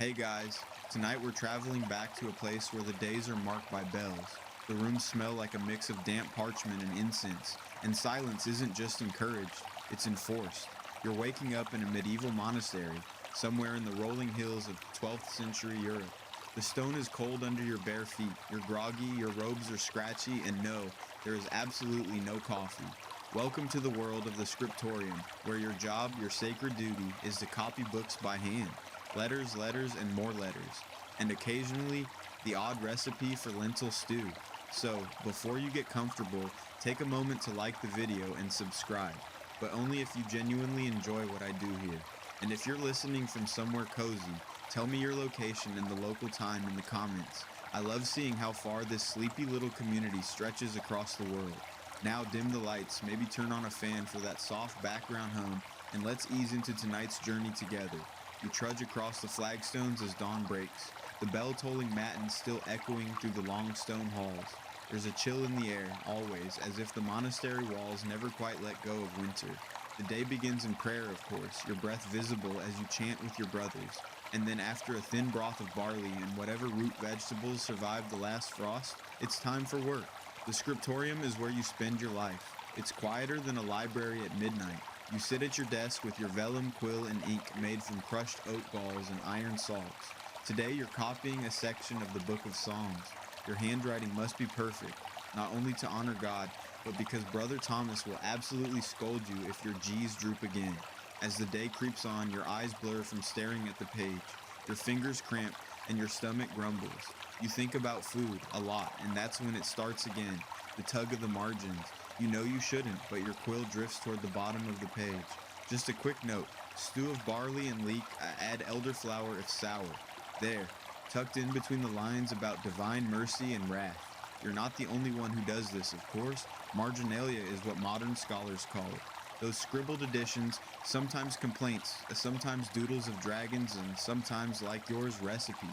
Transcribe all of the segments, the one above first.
Hey guys, tonight we're traveling back to a place where the days are marked by bells. The rooms smell like a mix of damp parchment and incense, and silence isn't just encouraged, it's enforced. You're waking up in a medieval monastery, somewhere in the rolling hills of 12th century Europe. The stone is cold under your bare feet, you're groggy, your robes are scratchy, and no, there is absolutely no coffee. Welcome to the world of the scriptorium, where your job, your sacred duty, is to copy books by hand. Letters, letters, and more letters, and occasionally the odd recipe for lentil stew. So, before you get comfortable, take a moment to like the video and subscribe, but only if you genuinely enjoy what I do here. And if you're listening from somewhere cozy, tell me your location and the local time in the comments. I love seeing how far this sleepy little community stretches across the world. Now dim the lights, maybe turn on a fan for that soft background hum, and let's ease into tonight's journey together. You trudge across the flagstones as dawn breaks, the bell-tolling matins still echoing through the long stone halls. There's a chill in the air, always, as if the monastery walls never quite let go of winter. The day begins in prayer, of course, your breath visible as you chant with your brothers. And then after a thin broth of barley and whatever root vegetables survived the last frost, it's time for work. The scriptorium is where you spend your life. It's quieter than a library at midnight. You sit at your desk with your vellum, quill, and ink made from crushed oat galls and iron salts. Today you're copying a section of the Book of Psalms. Your handwriting must be perfect, not only to honor God, but because Brother Thomas will absolutely scold you if your G's droop again. As the day creeps on, your eyes blur from staring at the page. Your fingers cramp and your stomach grumbles. You think about food a lot, and that's when it starts again, the tug of the margins. You know you shouldn't, but your quill drifts toward the bottom of the page. Just a quick note, stew of barley and leek, add elderflower if sour. There, tucked in between the lines about divine mercy and wrath. You're not the only one who does this, of course. Marginalia is what modern scholars call it. Those scribbled additions, sometimes complaints, sometimes doodles of dragons, and sometimes, like yours, recipes.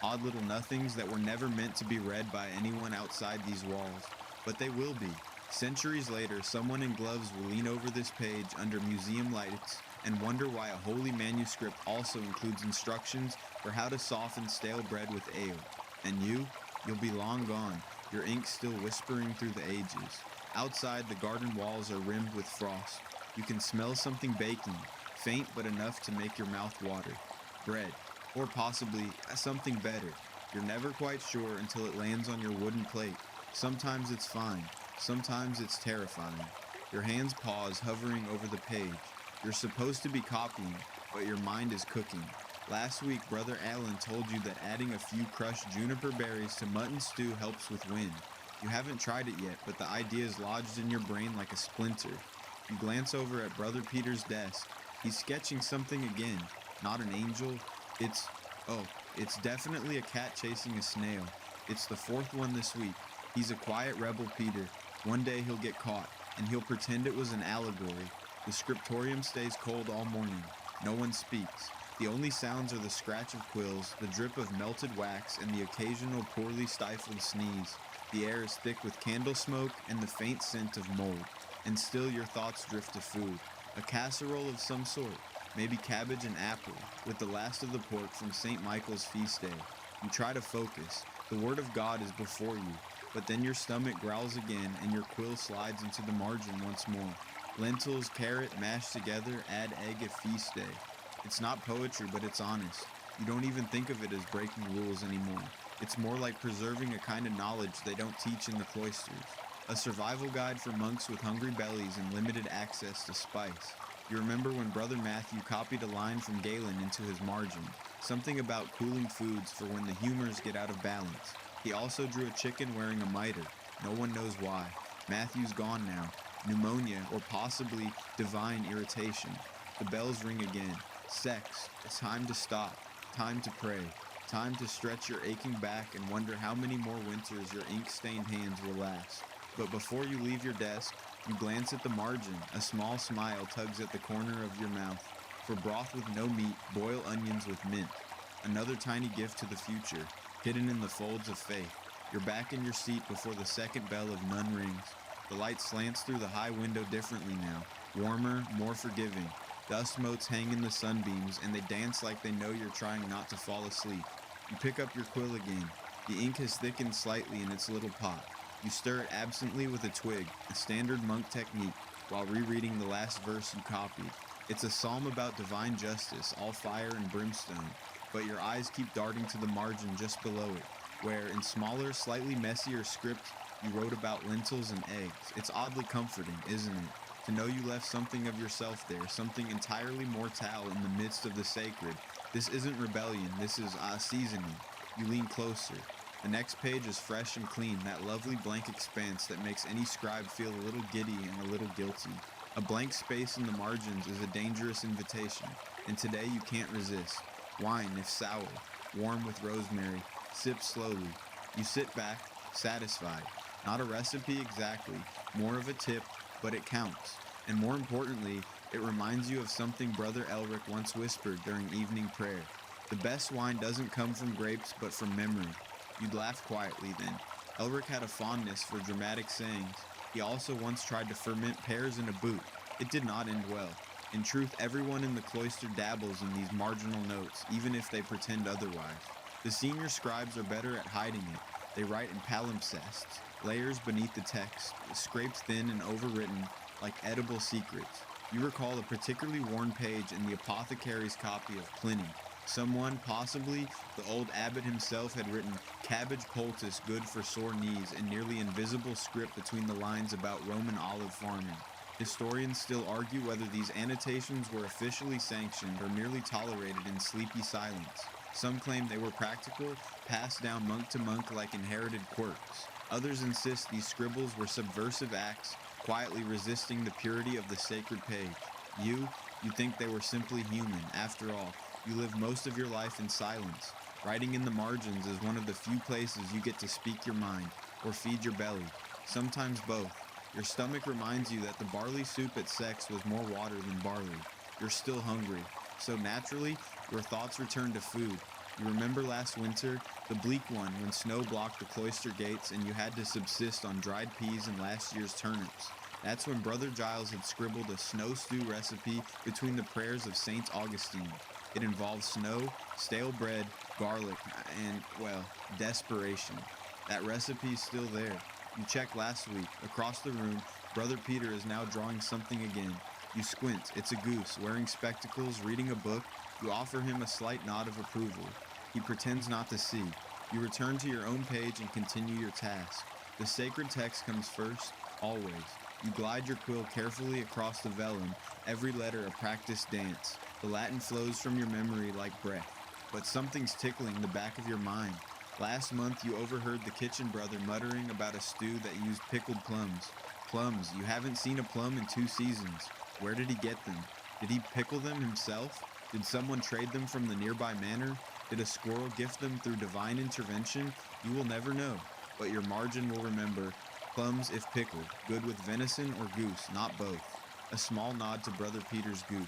Odd little nothings that were never meant to be read by anyone outside these walls. But they will be. Centuries later, someone in gloves will lean over this page under museum lights and wonder why a holy manuscript also includes instructions for how to soften stale bread with ale. And you'll be long gone, your ink still whispering through the ages. Outside, the garden walls are rimmed with frost. You can smell something baking, faint but enough to make your mouth water. Bread, or possibly something better. You're never quite sure until it lands on your wooden plate. Sometimes it's fine. Sometimes it's terrifying. Your hands pause, hovering over the page. You're supposed to be copying, but your mind is cooking. Last week, Brother Allen told you that adding a few crushed juniper berries to mutton stew helps with wind. You haven't tried it yet, but the idea is lodged in your brain like a splinter. You glance over at Brother Peter's desk. He's sketching something again. Not an angel. It's definitely a cat chasing a snail. It's the fourth one this week. He's a quiet rebel, Peter. One day he'll get caught, and he'll pretend it was an allegory. The scriptorium stays cold all morning. No one speaks. The only sounds are the scratch of quills, the drip of melted wax, and the occasional poorly stifled sneeze. The air is thick with candle smoke and the faint scent of mold. And still your thoughts drift to food. A casserole of some sort, maybe cabbage and apple, with the last of the pork from St. Michael's feast day. You try to focus. The word of God is before you. But then your stomach growls again and your quill slides into the margin once more. Lentils, carrot, mashed together, add egg at feast day. It's not poetry, but it's honest. You don't even think of it as breaking rules anymore. It's more like preserving a kind of knowledge they don't teach in the cloisters. A survival guide for monks with hungry bellies and limited access to spice. You remember when Brother Matthew copied a line from Galen into his margin. Something about cooling foods for when the humors get out of balance. He also drew a chicken wearing a mitre. No one knows why. Matthew's gone now. Pneumonia or possibly divine irritation. The bells ring again. Sex. It's time to stop. Time to pray. Time to stretch your aching back and wonder how many more winters your ink-stained hands will last. But before you leave your desk, you glance at the margin. A small smile tugs at the corner of your mouth. For broth with no meat, boil onions with mint. Another tiny gift to the future. Hidden in the folds of faith. You're back in your seat before the second bell of none rings. The light slants through the high window differently now. Warmer, more forgiving. Dust motes hang in the sunbeams, and they dance like they know you're trying not to fall asleep. You pick up your quill again. The ink has thickened slightly in its little pot. You stir it absently with a twig, a standard monk technique, while rereading the last verse you copied. It's a psalm about divine justice, all fire and brimstone, but your eyes keep darting to the margin just below it, where, in smaller, slightly messier script, you wrote about lentils and eggs. It's oddly comforting, isn't it? To know you left something of yourself there, something entirely mortal in the midst of the sacred. This isn't rebellion, this is seasoning. You lean closer. The next page is fresh and clean, that lovely blank expanse that makes any scribe feel a little giddy and a little guilty. A blank space in the margins is a dangerous invitation, and today you can't resist. Wine, if sour, warm with rosemary, sip slowly. You sit back, satisfied. Not a recipe exactly, more of a tip, but it counts. And more importantly, it reminds you of something Brother Elric once whispered during evening prayer. The best wine doesn't come from grapes, but from memory. You'd laugh quietly then. Elric had a fondness for dramatic sayings. He also once tried to ferment pears in a boot. It did not end well. In truth, everyone in the cloister dabbles in these marginal notes, even if they pretend otherwise. The senior scribes are better at hiding it. They write in palimpsests, layers beneath the text, scraped thin and overwritten, like edible secrets. You recall a particularly worn page in the apothecary's copy of Pliny. Someone, possibly the old abbot himself, had written cabbage poultice good for sore knees in nearly invisible script between the lines about Roman olive farming. Historians still argue whether these annotations were officially sanctioned or merely tolerated in sleepy silence. Some claim they were practical, passed down monk to monk like inherited quirks. Others insist these scribbles were subversive acts, quietly resisting the purity of the sacred page. You think they were simply human. After all, you live most of your life in silence. Writing in the margins is one of the few places you get to speak your mind, or feed your belly. Sometimes both. Your stomach reminds you that the barley soup at sex was more water than barley. You're still hungry. So naturally, your thoughts return to food. You remember last winter, the bleak one when snow blocked the cloister gates and you had to subsist on dried peas and last year's turnips. That's when Brother Giles had scribbled a snow stew recipe between the prayers of Saint Augustine. It involves snow, stale bread, garlic, and, well, desperation. That recipe's still there. You checked last week. Across the room, Brother Peter is now drawing something again. You squint. It's a goose, wearing spectacles, reading a book. You offer him a slight nod of approval. He pretends not to see. You return to your own page and continue your task. The sacred text comes first, always. You glide your quill carefully across the vellum, every letter a practiced dance. The Latin flows from your memory like breath. But something's tickling the back of your mind. Last month you overheard the kitchen brother muttering about a stew that used pickled plums. Plums, you haven't seen a plum in 2 seasons. Where did he get them? Did he pickle them himself? Did someone trade them from the nearby manor? Did a squirrel gift them through divine intervention? You will never know, but your margin will remember. Plums, if pickled, good with venison or goose, not both. A small nod to Brother Peter's goose.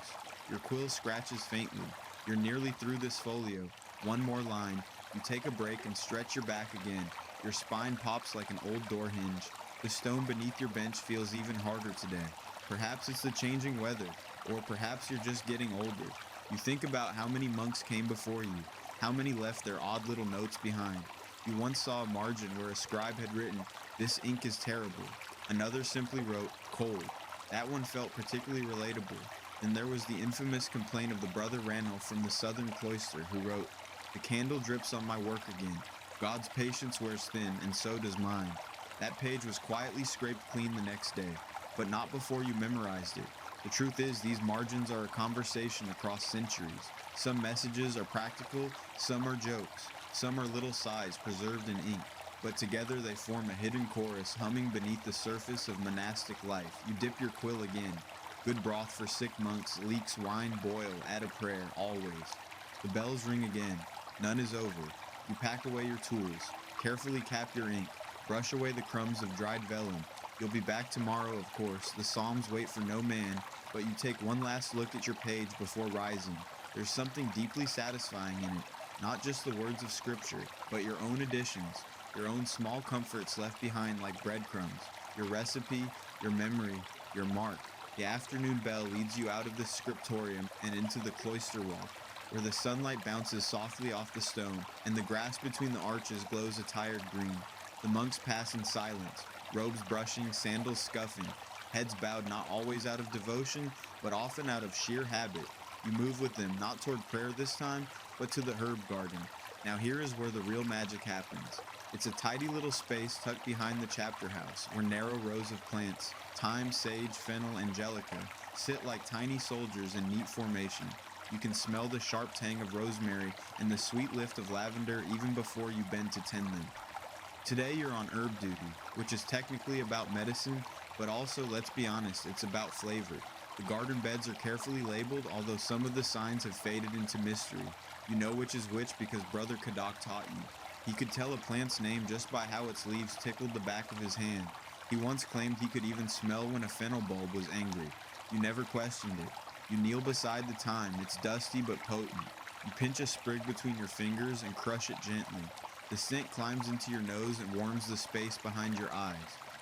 Your quill scratches faintly. You're nearly through this folio. One more line. You take a break and stretch your back again. Your spine pops like an old door hinge. The stone beneath your bench feels even harder today. Perhaps it's the changing weather, or perhaps you're just getting older. You think about how many monks came before you, how many left their odd little notes behind. You once saw a margin where a scribe had written, "This ink is terrible." Another simply wrote, "Cold." That one felt particularly relatable. And there was the infamous complaint of the Brother Ranulph from the southern cloister, who wrote, "The candle drips on my work again. God's patience wears thin, and so does mine." That page was quietly scraped clean the next day, but not before you memorized it. The truth is, these margins are a conversation across centuries. Some messages are practical, some are jokes, some are little sighs preserved in ink, but together they form a hidden chorus humming beneath the surface of monastic life. You dip your quill again. Good broth for sick monks, leeks, wine, boil, add a prayer, always. The bells ring again. None is over. You pack away your tools, carefully cap your ink, brush away the crumbs of dried vellum. You'll be back tomorrow, of course. The Psalms wait for no man, but you take one last look at your page before rising. There's something deeply satisfying in it, not just the words of Scripture, but your own additions, your own small comforts left behind like breadcrumbs, your recipe, your memory, your mark. The afternoon bell leads you out of the scriptorium and into the cloister walk, where the sunlight bounces softly off the stone, and the grass between the arches glows a tired green. The monks pass in silence, robes brushing, sandals scuffing, heads bowed not always out of devotion, but often out of sheer habit. You move with them, not toward prayer this time, but to the herb garden. Now here is where the real magic happens. It's a tidy little space tucked behind the chapter house, where narrow rows of plants, thyme, sage, fennel, angelica, sit like tiny soldiers in neat formation. You can smell the sharp tang of rosemary and the sweet lift of lavender even before you bend to tend them. Today you're on herb duty, which is technically about medicine, but also, let's be honest, it's about flavor. The garden beds are carefully labeled, although some of the signs have faded into mystery. You know which is which because Brother Kadak taught you. He could tell a plant's name just by how its leaves tickled the back of his hand. He once claimed he could even smell when a fennel bulb was angry. You never questioned it. You kneel beside the thyme, it's dusty but potent. You pinch a sprig between your fingers and crush it gently. The scent climbs into your nose and warms the space behind your eyes.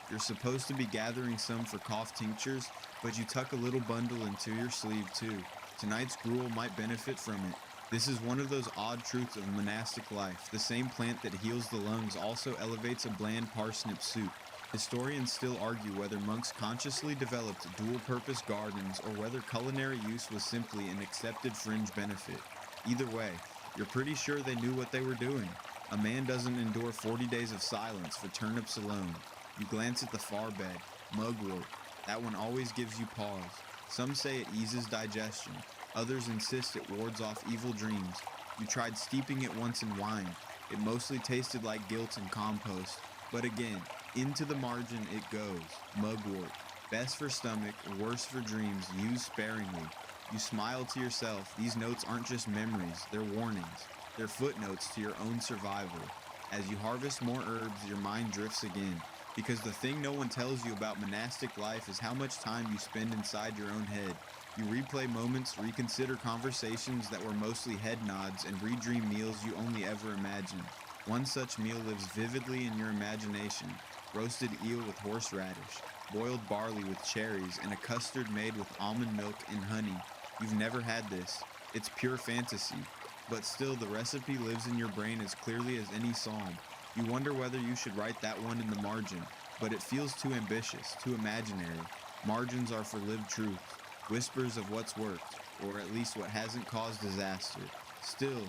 You're supposed to be gathering some for cough tinctures, but you tuck a little bundle into your sleeve too. Tonight's gruel might benefit from it. This is one of those odd truths of monastic life. The same plant that heals the lungs also elevates a bland parsnip soup. Historians still argue whether monks consciously developed dual-purpose gardens or whether culinary use was simply an accepted fringe benefit. Either way, you're pretty sure they knew what they were doing. A man doesn't endure 40 days of silence for turnips alone. You glance at the far bed, mugwort. That one always gives you pause. Some say it eases digestion. Others insist it wards off evil dreams. You tried steeping it once in wine. It mostly tasted like guilt and compost. But again, into the margin it goes. Mugwort. Best for stomach, worse for dreams. Use sparingly. You smile to yourself. These notes aren't just memories, they're warnings. They're footnotes to your own survival. As you harvest more herbs, your mind drifts again. Because the thing no one tells you about monastic life is how much time you spend inside your own head. You replay moments, reconsider conversations that were mostly head nods, and redream meals you only ever imagined. One such meal lives vividly in your imagination. Roasted eel with horseradish, boiled barley with cherries, and a custard made with almond milk and honey. You've never had this. It's pure fantasy. But still, the recipe lives in your brain as clearly as any psalm. You wonder whether you should write that one in the margin, but it feels too ambitious, too imaginary. Margins are for lived truth, whispers of what's worked, or at least what hasn't caused disaster. Still,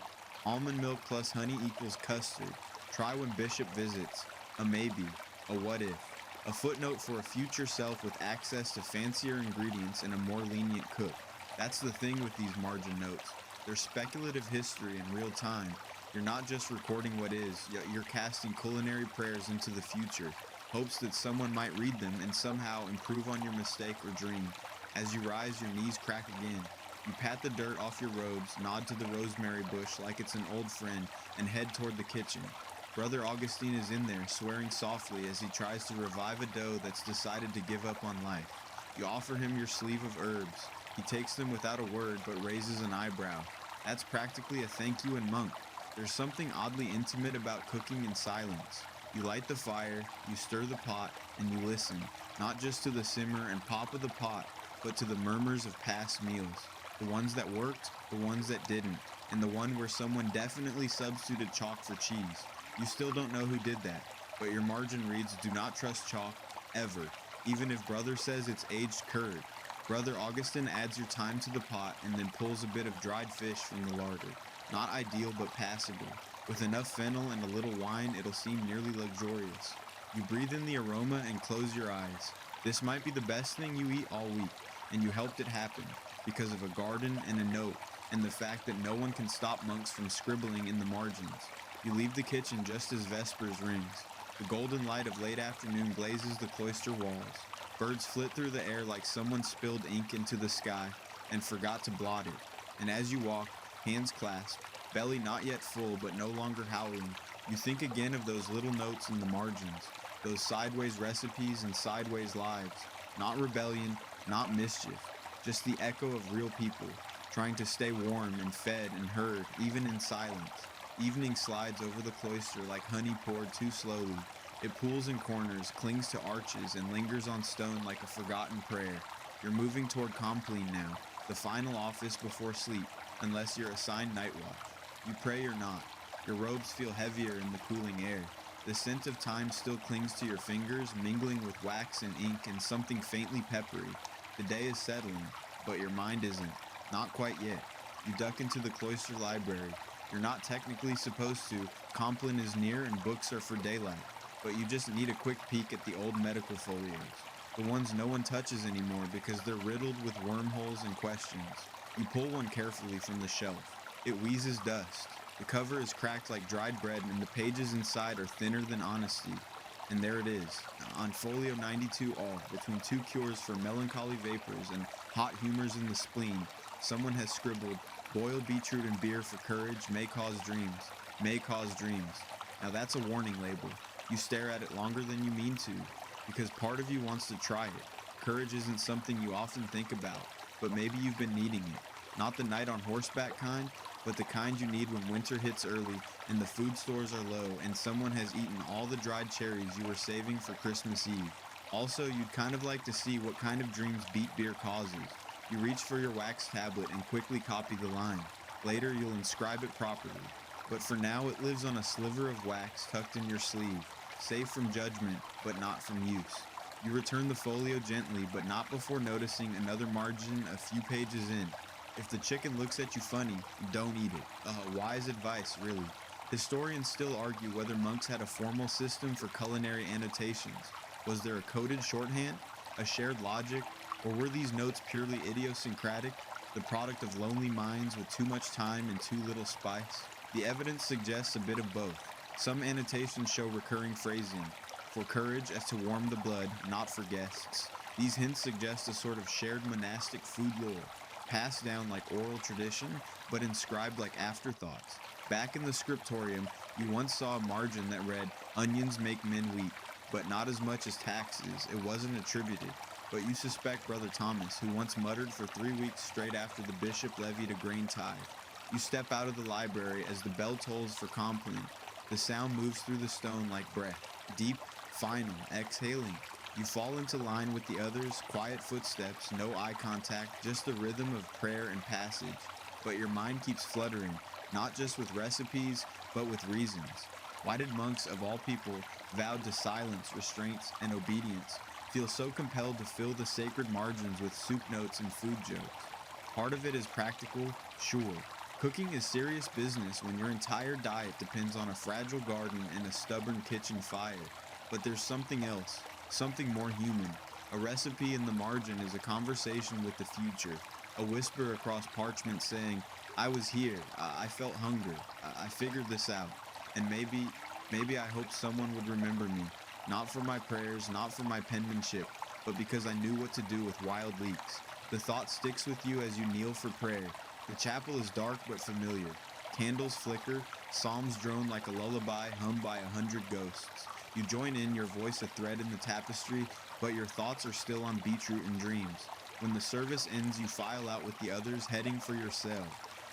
almond milk plus honey equals custard. Try when Bishop visits. A maybe, a what if. A footnote for a future self with access to fancier ingredients and a more lenient cook. That's the thing with these margin notes. They're speculative history in real time. You're not just recording what is, yet you're casting culinary prayers into the future, hopes that someone might read them and somehow improve on your mistake or dream. As you rise, your knees crack again. You pat the dirt off your robes, nod to the rosemary bush like it's an old friend, and head toward the kitchen. Brother Augustine is in there, swearing softly as he tries to revive a dough that's decided to give up on life. You offer him your sleeve of herbs. He takes them without a word, but raises an eyebrow. That's practically a thank you in monk. There's something oddly intimate about cooking in silence. You light the fire, you stir the pot, and you listen, not just to the simmer and pop of the pot, but to the murmurs of past meals. The ones that worked, the ones that didn't, and the one where someone definitely substituted chalk for cheese. You still don't know who did that, but your margin reads, do not trust chalk, ever, even if brother says it's aged curd. Brother Augustine adds your thyme to the pot and then pulls a bit of dried fish from the larder. Not ideal, but passable. With enough fennel and a little wine, it'll seem nearly luxurious. You breathe in the aroma and close your eyes. This might be the best thing you eat all week, and you helped it happen, because of a garden and a note, and the fact that no one can stop monks from scribbling in the margins. You leave the kitchen just as vespers rings. The golden light of late afternoon glazes the cloister walls. Birds flit through the air like someone spilled ink into the sky and forgot to blot it. And as you walk, hands clasped, belly not yet full but no longer howling, you think again of those little notes in the margins, those sideways recipes and sideways lives. Not rebellion, not mischief, just the echo of real people, trying to stay warm and fed and heard, even in silence. Evening slides over the cloister like honey poured too slowly. It pools in corners, clings to arches, and lingers on stone like a forgotten prayer. You're moving toward compline now, the final office before sleep, unless you're assigned night watch. You pray or not. Your robes feel heavier in the cooling air. The scent of time still clings to your fingers, mingling with wax and ink and something faintly peppery. The day is settling, but your mind isn't. Not quite yet. You duck into the cloister library. You're not technically supposed to. Compline is near and books are for daylight. But you just need a quick peek at the old medical folios. The ones no one touches anymore because they're riddled with wormholes and questions. You pull one carefully from the shelf. It wheezes dust. The cover is cracked like dried bread and the pages inside are thinner than honesty. And there it is, on folio 92 all, between two cures for melancholy vapors and hot humors in the spleen, someone has scribbled, boil beetroot and beer for courage may cause dreams, may cause dreams. Now that's a warning label. You stare at it longer than you mean to, because part of you wants to try it. Courage isn't something you often think about, but maybe you've been needing it. Not the night on horseback kind, but the kind you need when winter hits early and the food stores are low and someone has eaten all the dried cherries you were saving for Christmas Eve. Also, you'd kind of like to see what kind of dreams beet beer causes. You reach for your wax tablet and quickly copy the line. Later, you'll inscribe it properly. But for now, it lives on a sliver of wax tucked in your sleeve, safe from judgment, but not from use. You return the folio gently, but not before noticing another margin a few pages in. If the chicken looks at you funny, don't eat it. Wise advice, really. Historians still argue whether monks had a formal system for culinary annotations. Was there a coded shorthand, a shared logic, or were these notes purely idiosyncratic, the product of lonely minds with too much time and too little spice? The evidence suggests a bit of both. Some annotations show recurring phrasing, for courage as to warm the blood, not for guests. These hints suggest a sort of shared monastic food lore, passed down like oral tradition, but inscribed like afterthoughts. Back in the scriptorium, you once saw a margin that read, "Onions make men weep," but not as much as taxes. It wasn't attributed. But you suspect Brother Thomas, who once muttered for 3 weeks straight after the bishop levied a grain tithe. You step out of the library as the bell tolls for compline. The sound moves through the stone like breath, deep, final, exhaling. You fall into line with the others, quiet footsteps, no eye contact, just the rhythm of prayer and passage. But your mind keeps fluttering, not just with recipes, but with reasons. Why did monks, of all people, vowed to silence, restraints, and obedience, feel so compelled to fill the sacred margins with soup notes and food jokes? Part of it is practical, sure. Cooking is serious business when your entire diet depends on a fragile garden and a stubborn kitchen fire. But there's something else. Something more human. A recipe in the margin is a conversation with the future, a whisper across parchment saying, "I was here, I felt hunger, I figured this out, and maybe I hope someone would remember me, not for my prayers, not for my penmanship, but because I knew what to do with wild leeks." The thought sticks with you as you kneel for prayer. The chapel is dark but familiar. Candles flicker, psalms drone like a lullaby hummed by 100 ghosts. You join in, your voice a thread in the tapestry, but your thoughts are still on beetroot and dreams. When the service ends, you file out with the others, heading for your cell.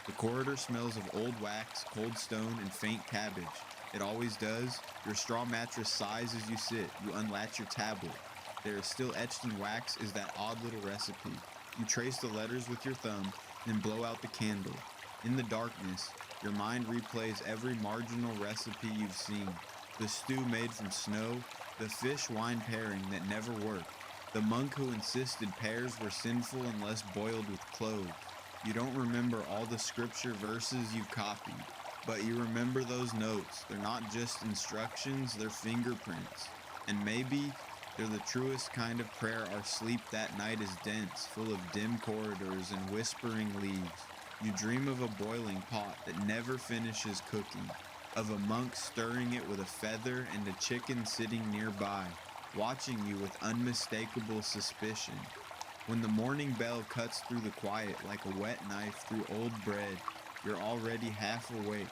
The corridor smells of old wax, cold stone, and faint cabbage. It always does. Your straw mattress sighs as you sit. You unlatch your tablet. There is still etched in wax is that odd little recipe. You trace the letters with your thumb, then blow out the candle. In the darkness, your mind replays every marginal recipe you've seen. The stew made from snow, the fish-wine pairing that never worked, the monk who insisted pears were sinful unless boiled with cloves. You don't remember all the scripture verses you've copied, but you remember those notes. They're not just instructions, they're fingerprints. And maybe they're the truest kind of prayer. Our sleep that night is dense, full of dim corridors and whispering leaves. You dream of a boiling pot that never finishes cooking, of a monk stirring it with a feather and a chicken sitting nearby, watching you with unmistakable suspicion. When the morning bell cuts through the quiet like a wet knife through old bread, you're already half awake.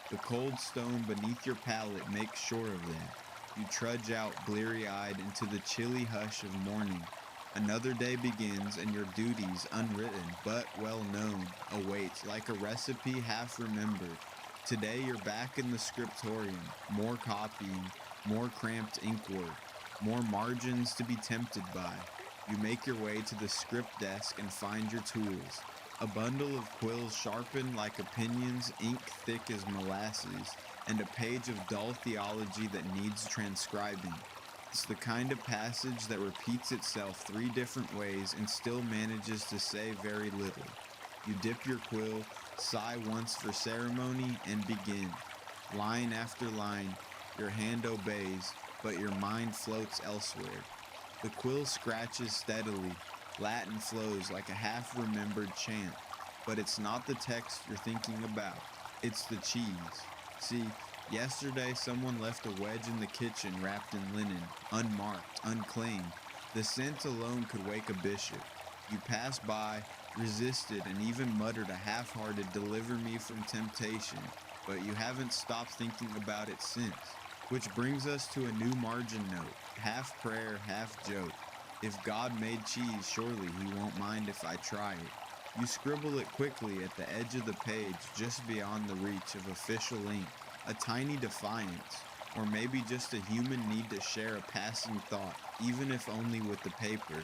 The cold stone beneath your palate makes sure of that. You trudge out bleary-eyed into the chilly hush of morning. Another day begins and your duties, unwritten but well known, await like a recipe half remembered. Today you're back in the scriptorium, more copying, more cramped inkwork, more margins to be tempted by. You make your way to the script desk and find your tools. A bundle of quills sharpened like opinions, ink thick as molasses, and a page of dull theology that needs transcribing. It's the kind of passage that repeats itself 3 different ways and still manages to say very little. You dip your quill, sigh once for ceremony, and begin. Line after line, your hand obeys, but your mind floats elsewhere. The quill scratches steadily. Latin flows like a half-remembered chant. But it's not the text you're thinking about. It's the cheese. See, yesterday someone left a wedge in the kitchen wrapped in linen, unmarked, unclaimed. The scent alone could wake a bishop. You passed by, resisted, and even muttered a half-hearted "deliver me from temptation," but you haven't stopped thinking about it since. Which brings us to a new margin note, half prayer, half joke. If God made cheese, surely he won't mind if I try it. You scribble it quickly at the edge of the page just beyond the reach of official ink, a tiny defiance, or maybe just a human need to share a passing thought, even if only with the paper.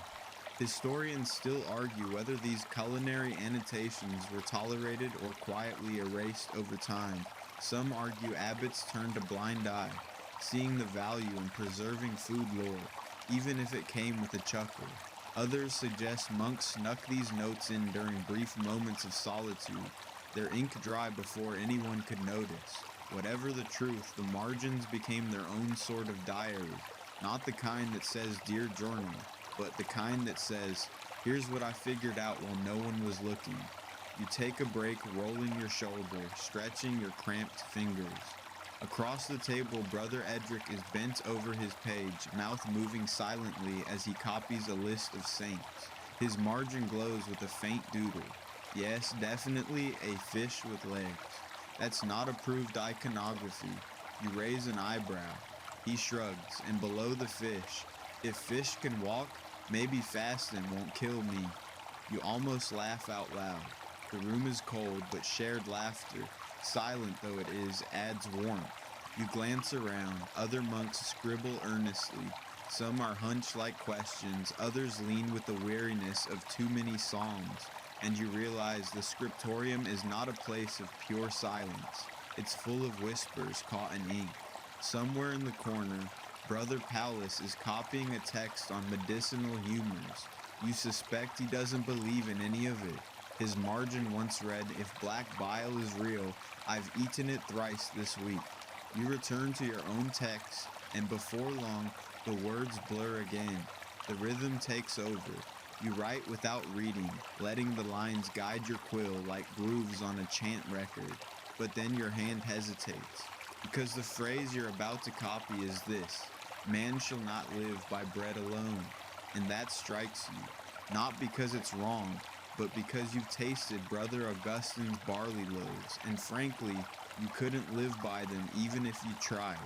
Historians still argue whether these culinary annotations were tolerated or quietly erased over time. Some argue abbots turned a blind eye, seeing the value in preserving food lore, even if it came with a chuckle. Others suggest monks snuck these notes in during brief moments of solitude, their ink dry before anyone could notice. Whatever the truth, the margins became their own sort of diary, not the kind that says "Dear Journal," but the kind that says, "Here's what I figured out while no one was looking." You take a break, rolling your shoulder, stretching your cramped fingers. Across the table, Brother Edric is bent over his page, mouth moving silently as he copies a list of saints. His margin glows with a faint doodle. Yes, definitely a fish with legs. That's not approved iconography. You raise an eyebrow. He shrugs, and below the fish, "If fish can walk, maybe fasting won't kill me." You almost laugh out loud. The room is cold, but shared laughter, silent though it is, adds warmth. You glance around. Other monks scribble earnestly. Some are hunched like questions, others lean with the weariness of too many psalms, and you realize the scriptorium is not a place of pure silence. It's full of whispers caught in ink. Somewhere in the corner, Brother Paulus is copying a text on medicinal humors. You suspect he doesn't believe in any of it. His margin once read, "If black bile is real, I've eaten it thrice this week." You return to your own text, and before long, the words blur again. The rhythm takes over. You write without reading, letting the lines guide your quill like grooves on a chant record. But then your hand hesitates, because the phrase you're about to copy is this: "Man shall not live by bread alone." And that strikes you, not because it's wrong, but because you've tasted Brother Augustine's barley loaves, and frankly, you couldn't live by them even if you tried.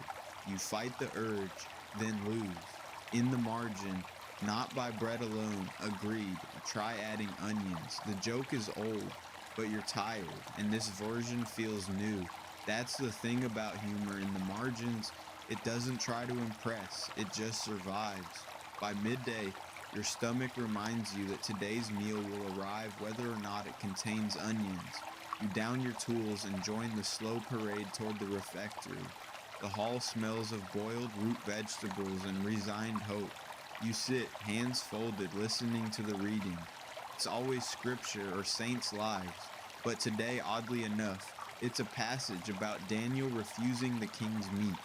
You fight the urge, then lose. In the margin, "Not by bread alone," agreed, try adding onions. The joke is old, but you're tired, and this version feels new. That's the thing about humor in the margins. It doesn't try to impress, it just survives. By midday, your stomach reminds you that today's meal will arrive whether or not it contains onions. You down your tools and join the slow parade toward the refectory. The hall smells of boiled root vegetables and resigned hope. You sit, hands folded, listening to the reading. It's always scripture or saints' lives, but today, oddly enough, it's a passage about Daniel refusing the king's meat.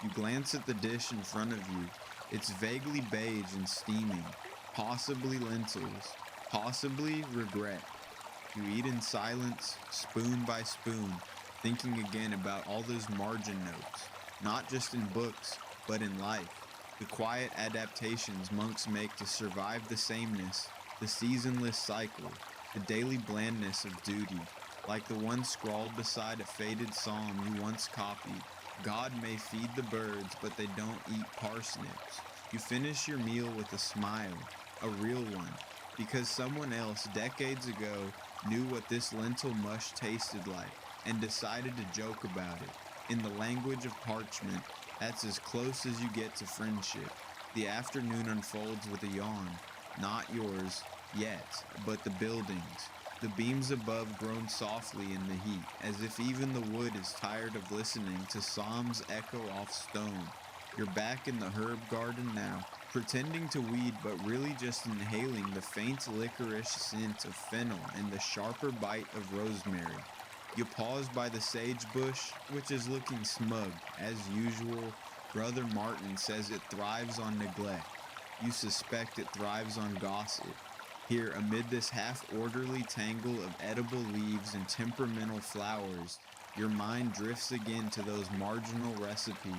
You glance at the dish in front of you. It's vaguely beige and steaming. Possibly lentils. Possibly regret. You eat in silence, spoon by spoon, thinking again about all those margin notes, not just in books, but in life. The quiet adaptations monks make to survive the sameness, the seasonless cycle, the daily blandness of duty, like the one scrawled beside a faded psalm you once copied. "God may feed the birds, but they don't eat parsnips." You finish your meal with a smile, a real one, because someone else decades ago knew what this lentil mush tasted like and decided to joke about it. In the language of parchment, that's as close as you get to friendship. The afternoon unfolds with a yawn. not yours yet, but the building's. The beams above groan softly in the heat, as if even the wood is tired of listening to psalms echo off stone. You're back in the herb garden now, pretending to weed but really just inhaling the faint licorice scent of fennel and the sharper bite of rosemary. You pause by the sage bush, which is looking smug. As usual, Brother Martin says it thrives on neglect. You suspect it thrives on gossip. Here, amid this half-orderly tangle of edible leaves and temperamental flowers, your mind drifts again to those marginal recipes.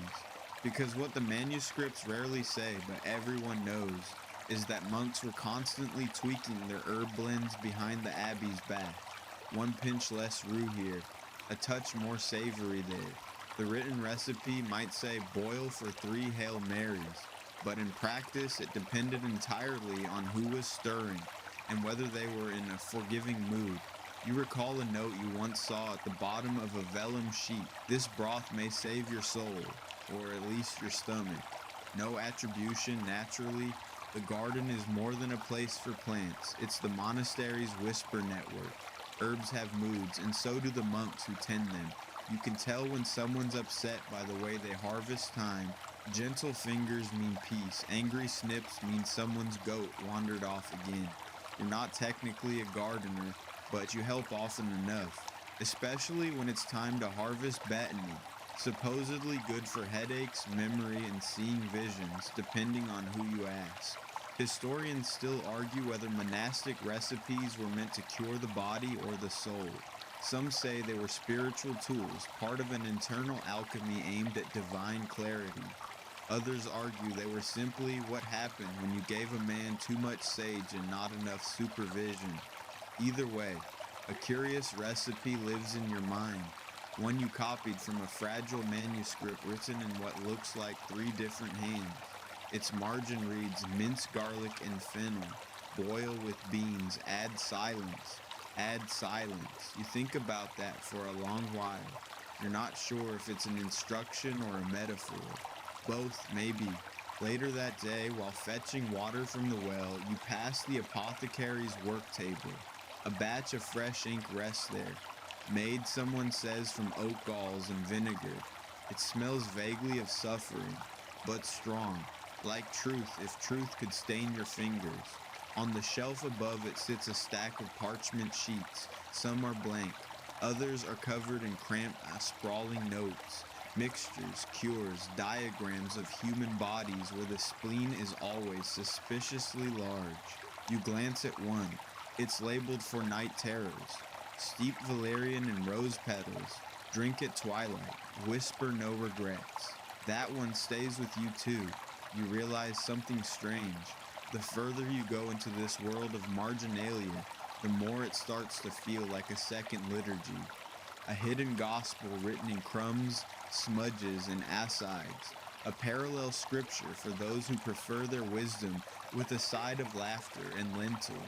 Because what the manuscripts rarely say, but everyone knows, is that monks were constantly tweaking their herb blends behind the abbey's back. One pinch less rue here, a touch more savory there. The written recipe might say boil for 3 Hail Marys, but in practice it depended entirely on who was stirring and whether they were in a forgiving mood. You recall a note you once saw at the bottom of a vellum sheet. This broth may save your soul, or at least your stomach. No attribution, naturally. The garden is more than a place for plants. It's the monastery's whisper network. Herbs have moods, and so do the monks who tend them. You can tell when someone's upset by the way they harvest thyme. Gentle fingers mean peace. Angry snips mean someone's goat wandered off again. You're not technically a gardener, but you help often enough, especially when it's time to harvest betony, supposedly good for headaches, memory, and seeing visions, depending on who you ask. Historians still argue whether monastic recipes were meant to cure the body or the soul. Some say they were spiritual tools, part of an internal alchemy aimed at divine clarity. Others argue they were simply what happened when you gave a man too much sage and not enough supervision. Either way, a curious recipe lives in your mind, one you copied from a fragile manuscript written in what looks like 3 different hands. Its margin reads, mince garlic and fennel, boil with beans, add silence. Add silence. You think about that for a long while. You're not sure if it's an instruction or a metaphor. Both, maybe. Later that day, while fetching water from the well, you pass the apothecary's work table. A batch of fresh ink rests there. Made, someone says, from oak galls and vinegar. It smells vaguely of suffering, but strong. Like truth, if truth could stain your fingers. On the shelf above it sits a stack of parchment sheets. Some are blank. Others are covered in cramped, sprawling notes. Mixtures, cures, diagrams of human bodies where the spleen is always suspiciously large. You glance at one. It's labeled for night terrors. Steep valerian and rose petals. Drink at twilight. Whisper no regrets. That one stays with you too. You realize something strange. The further you go into this world of marginalia, the more it starts to feel like a second liturgy. A hidden gospel written in crumbs, smudges, and asides. A parallel scripture for those who prefer their wisdom with a side of laughter and lentils.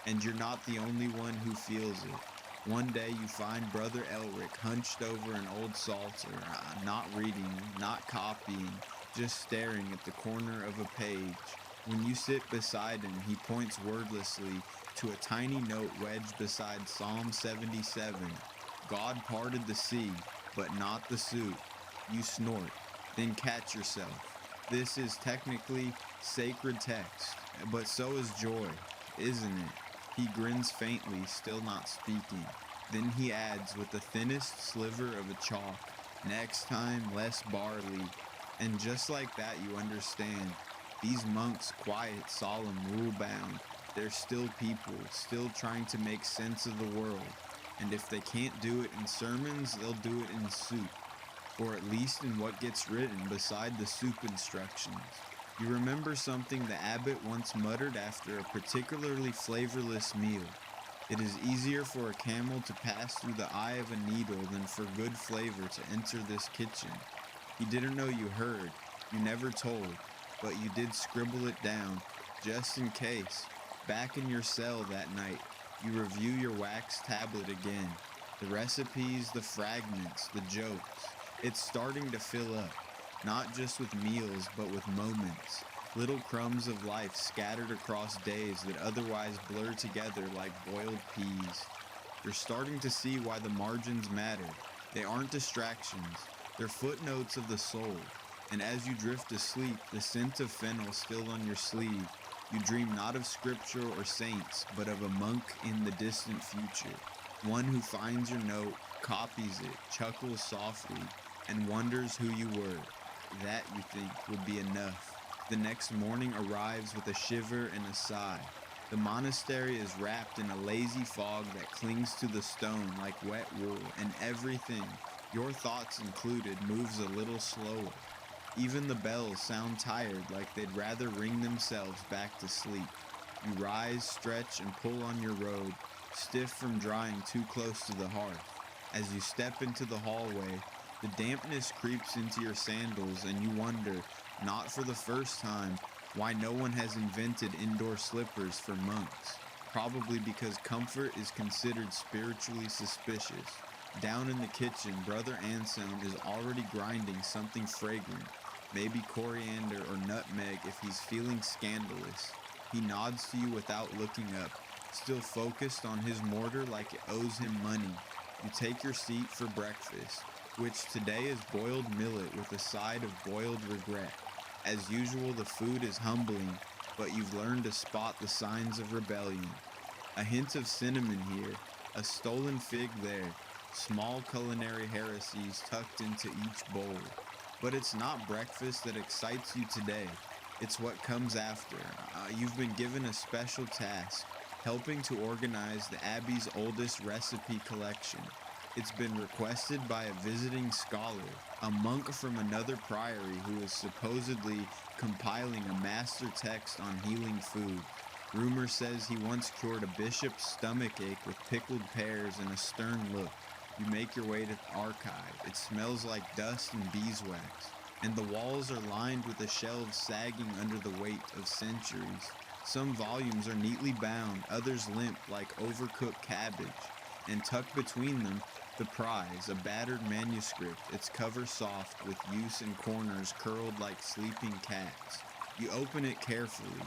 And you're not the only one who feels it. One day you find Brother Elric hunched over an old psalter, not reading, not copying, just staring at the corner of a page. When you sit beside him, he points wordlessly to a tiny note wedged beside Psalm 77. God parted the sea, but not the soup. You snort, then catch yourself. This is technically sacred text, but so is joy, isn't it? He grins faintly, still not speaking. Then he adds with the thinnest sliver of a chalk, next time less barley. And just like that you understand. These monks, quiet, solemn, rule-bound, they're still people, still trying to make sense of the world. And if they can't do it in sermons, they'll do it in soup. Or at least in what gets written beside the soup instructions. You remember something the abbot once muttered after a particularly flavorless meal. It is easier for a camel to pass through the eye of a needle than for good flavor to enter this kitchen. He didn't know you heard, you never told. But you did scribble it down, just in case. Back in your cell that night, you review your wax tablet again. The recipes, the fragments, the jokes. It's starting to fill up, not just with meals, but with moments. little crumbs of life scattered across days that otherwise blur together like boiled peas. You're starting to see why the margins matter. They aren't distractions, they're footnotes of the soul. And as you drift asleep, the scent of fennel still on your sleeve, you dream not of scripture or saints, but of a monk in the distant future. One who finds your note, copies it, chuckles softly, and wonders who you were. That, you think, would be enough. The next morning arrives with a shiver and a sigh. The monastery is wrapped in a lazy fog that clings to the stone like wet wool, and everything, your thoughts included, moves a little slower. Even the bells sound tired, like they'd rather ring themselves back to sleep. You rise, stretch, and pull on your robe, stiff from drying too close to the hearth. As you step into the hallway, the dampness creeps into your sandals, and you wonder, not for the first time, why no one has invented indoor slippers for monks. Probably because comfort is considered spiritually suspicious. Down in the kitchen, Brother Anselm is already grinding something fragrant, maybe coriander or nutmeg if he's feeling scandalous. He nods to you without looking up, still focused on his mortar like it owes him money. You take your seat for breakfast, which today is boiled millet with a side of boiled regret. As usual, the food is humbling, but you've learned to spot the signs of rebellion. A hint of cinnamon here, a stolen fig there, small culinary heresies tucked into each bowl. But it's not breakfast that excites you today. It's what comes after. You've been given a special task, helping to organize the Abbey's oldest recipe collection. It's been requested by a visiting scholar, a monk from another priory who is supposedly compiling a master text on healing food. Rumor says he once cured a bishop's stomachache with pickled pears and a stern look. You make your way to the archive. It smells like dust and beeswax, and the walls are lined with the shelves sagging under the weight of centuries. Some volumes are neatly bound, others limp like overcooked cabbage, and tucked between them, the prize, a battered manuscript, its cover soft with use in corners curled like sleeping cats. You open it carefully.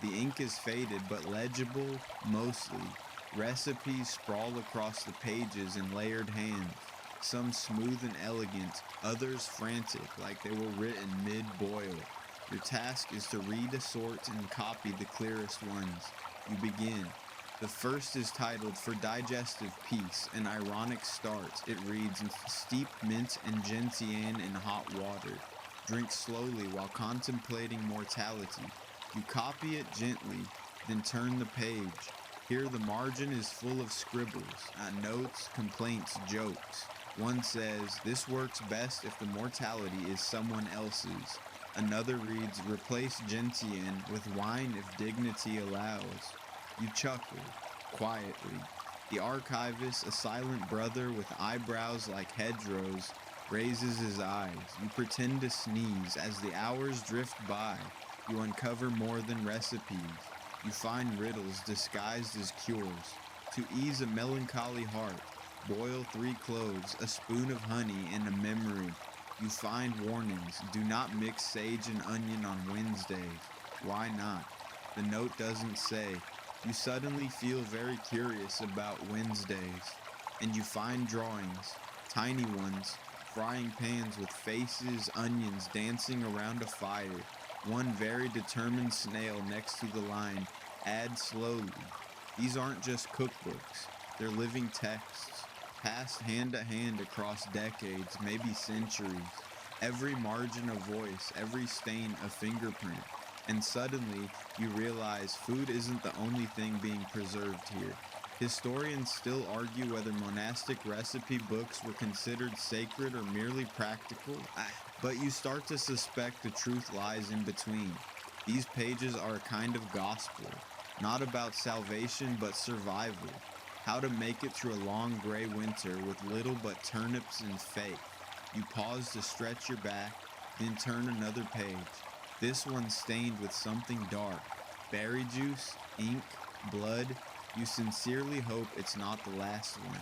The ink is faded but legible, mostly. Recipes sprawl across the pages in layered hands, some smooth and elegant, others frantic like they were written mid-boil. Your task is to read, assort, and copy the clearest ones. You begin. The first is titled For Digestive Peace, an ironic start. It reads, steep mint and gentian in hot water. Drink slowly while contemplating mortality. You copy it gently, then turn the page. Here the margin is full of scribbles, notes, complaints, jokes. One says, this works best if the mortality is someone else's. Another reads, replace gentian with wine if dignity allows. You chuckle, quietly. The archivist, a silent brother with eyebrows like hedgerows, raises his eyes. You pretend to sneeze. As the hours drift by, you uncover more than recipes. You find riddles disguised as cures. To ease a melancholy heart, boil 3 cloves, a spoon of honey, and a memory. You find warnings. Do not mix sage and onion on Wednesdays. Why not? The note doesn't say. You suddenly feel very curious about Wednesdays, and you find drawings, tiny ones, frying pans with faces, onions dancing around a fire. One very determined snail next to the line, add slowly. These aren't just cookbooks, they're living texts, passed hand to hand across decades, maybe centuries. Every margin a voice, every stain a fingerprint. And suddenly, you realize food isn't the only thing being preserved here. Historians still argue whether monastic recipe books were considered sacred or merely practical, but you start to suspect the truth lies in between. These pages are a kind of gospel, not about salvation but survival, how to make it through a long gray winter with little but turnips and faith. You pause to stretch your back, then turn another page. This one stained with something dark, berry juice, ink, blood. You sincerely hope it's not the last one.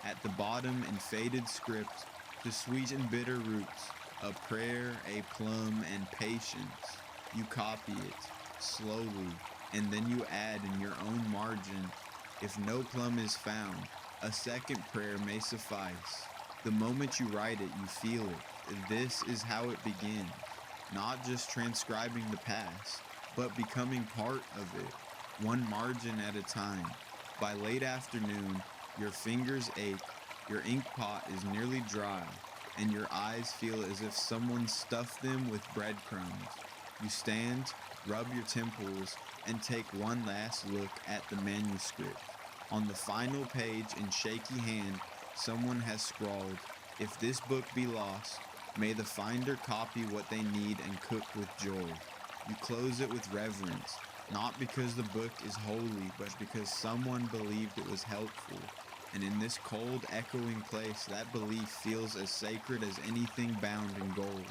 At the bottom, in faded script, to sweeten bitter roots, a prayer, a plum, and patience. You copy it, slowly, and then you add in your own margin, "If no plum is found, a second prayer may suffice." The moment you write it, you feel it. This is how it begins. Not just transcribing the past, but becoming part of it, one margin at a time. By late afternoon, your fingers ache, your ink pot is nearly dry, and your eyes feel as if someone stuffed them with breadcrumbs. You stand, rub your temples, and take one last look at the manuscript. On the final page in shaky hand, someone has scrawled, "If this book be lost, may the finder copy what they need and cook with joy." You close it with reverence, not because the book is holy, but because someone believed it was helpful. And in this cold, echoing place, that belief feels as sacred as anything bound in gold.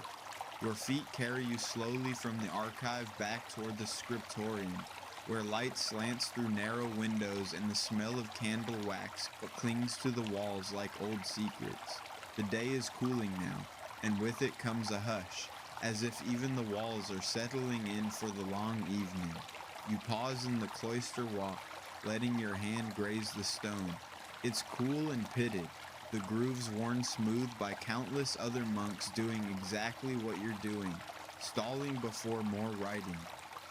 Your feet carry you slowly from the archive back toward the scriptorium, where light slants through narrow windows and the smell of candle wax clings to the walls like old secrets. The day is cooling now, and with it comes a hush, as if even the walls are settling in for the long evening. You pause in the cloister walk, letting your hand graze the stone. It's cool and pitted, the grooves worn smooth by countless other monks doing exactly what you're doing, stalling before more writing.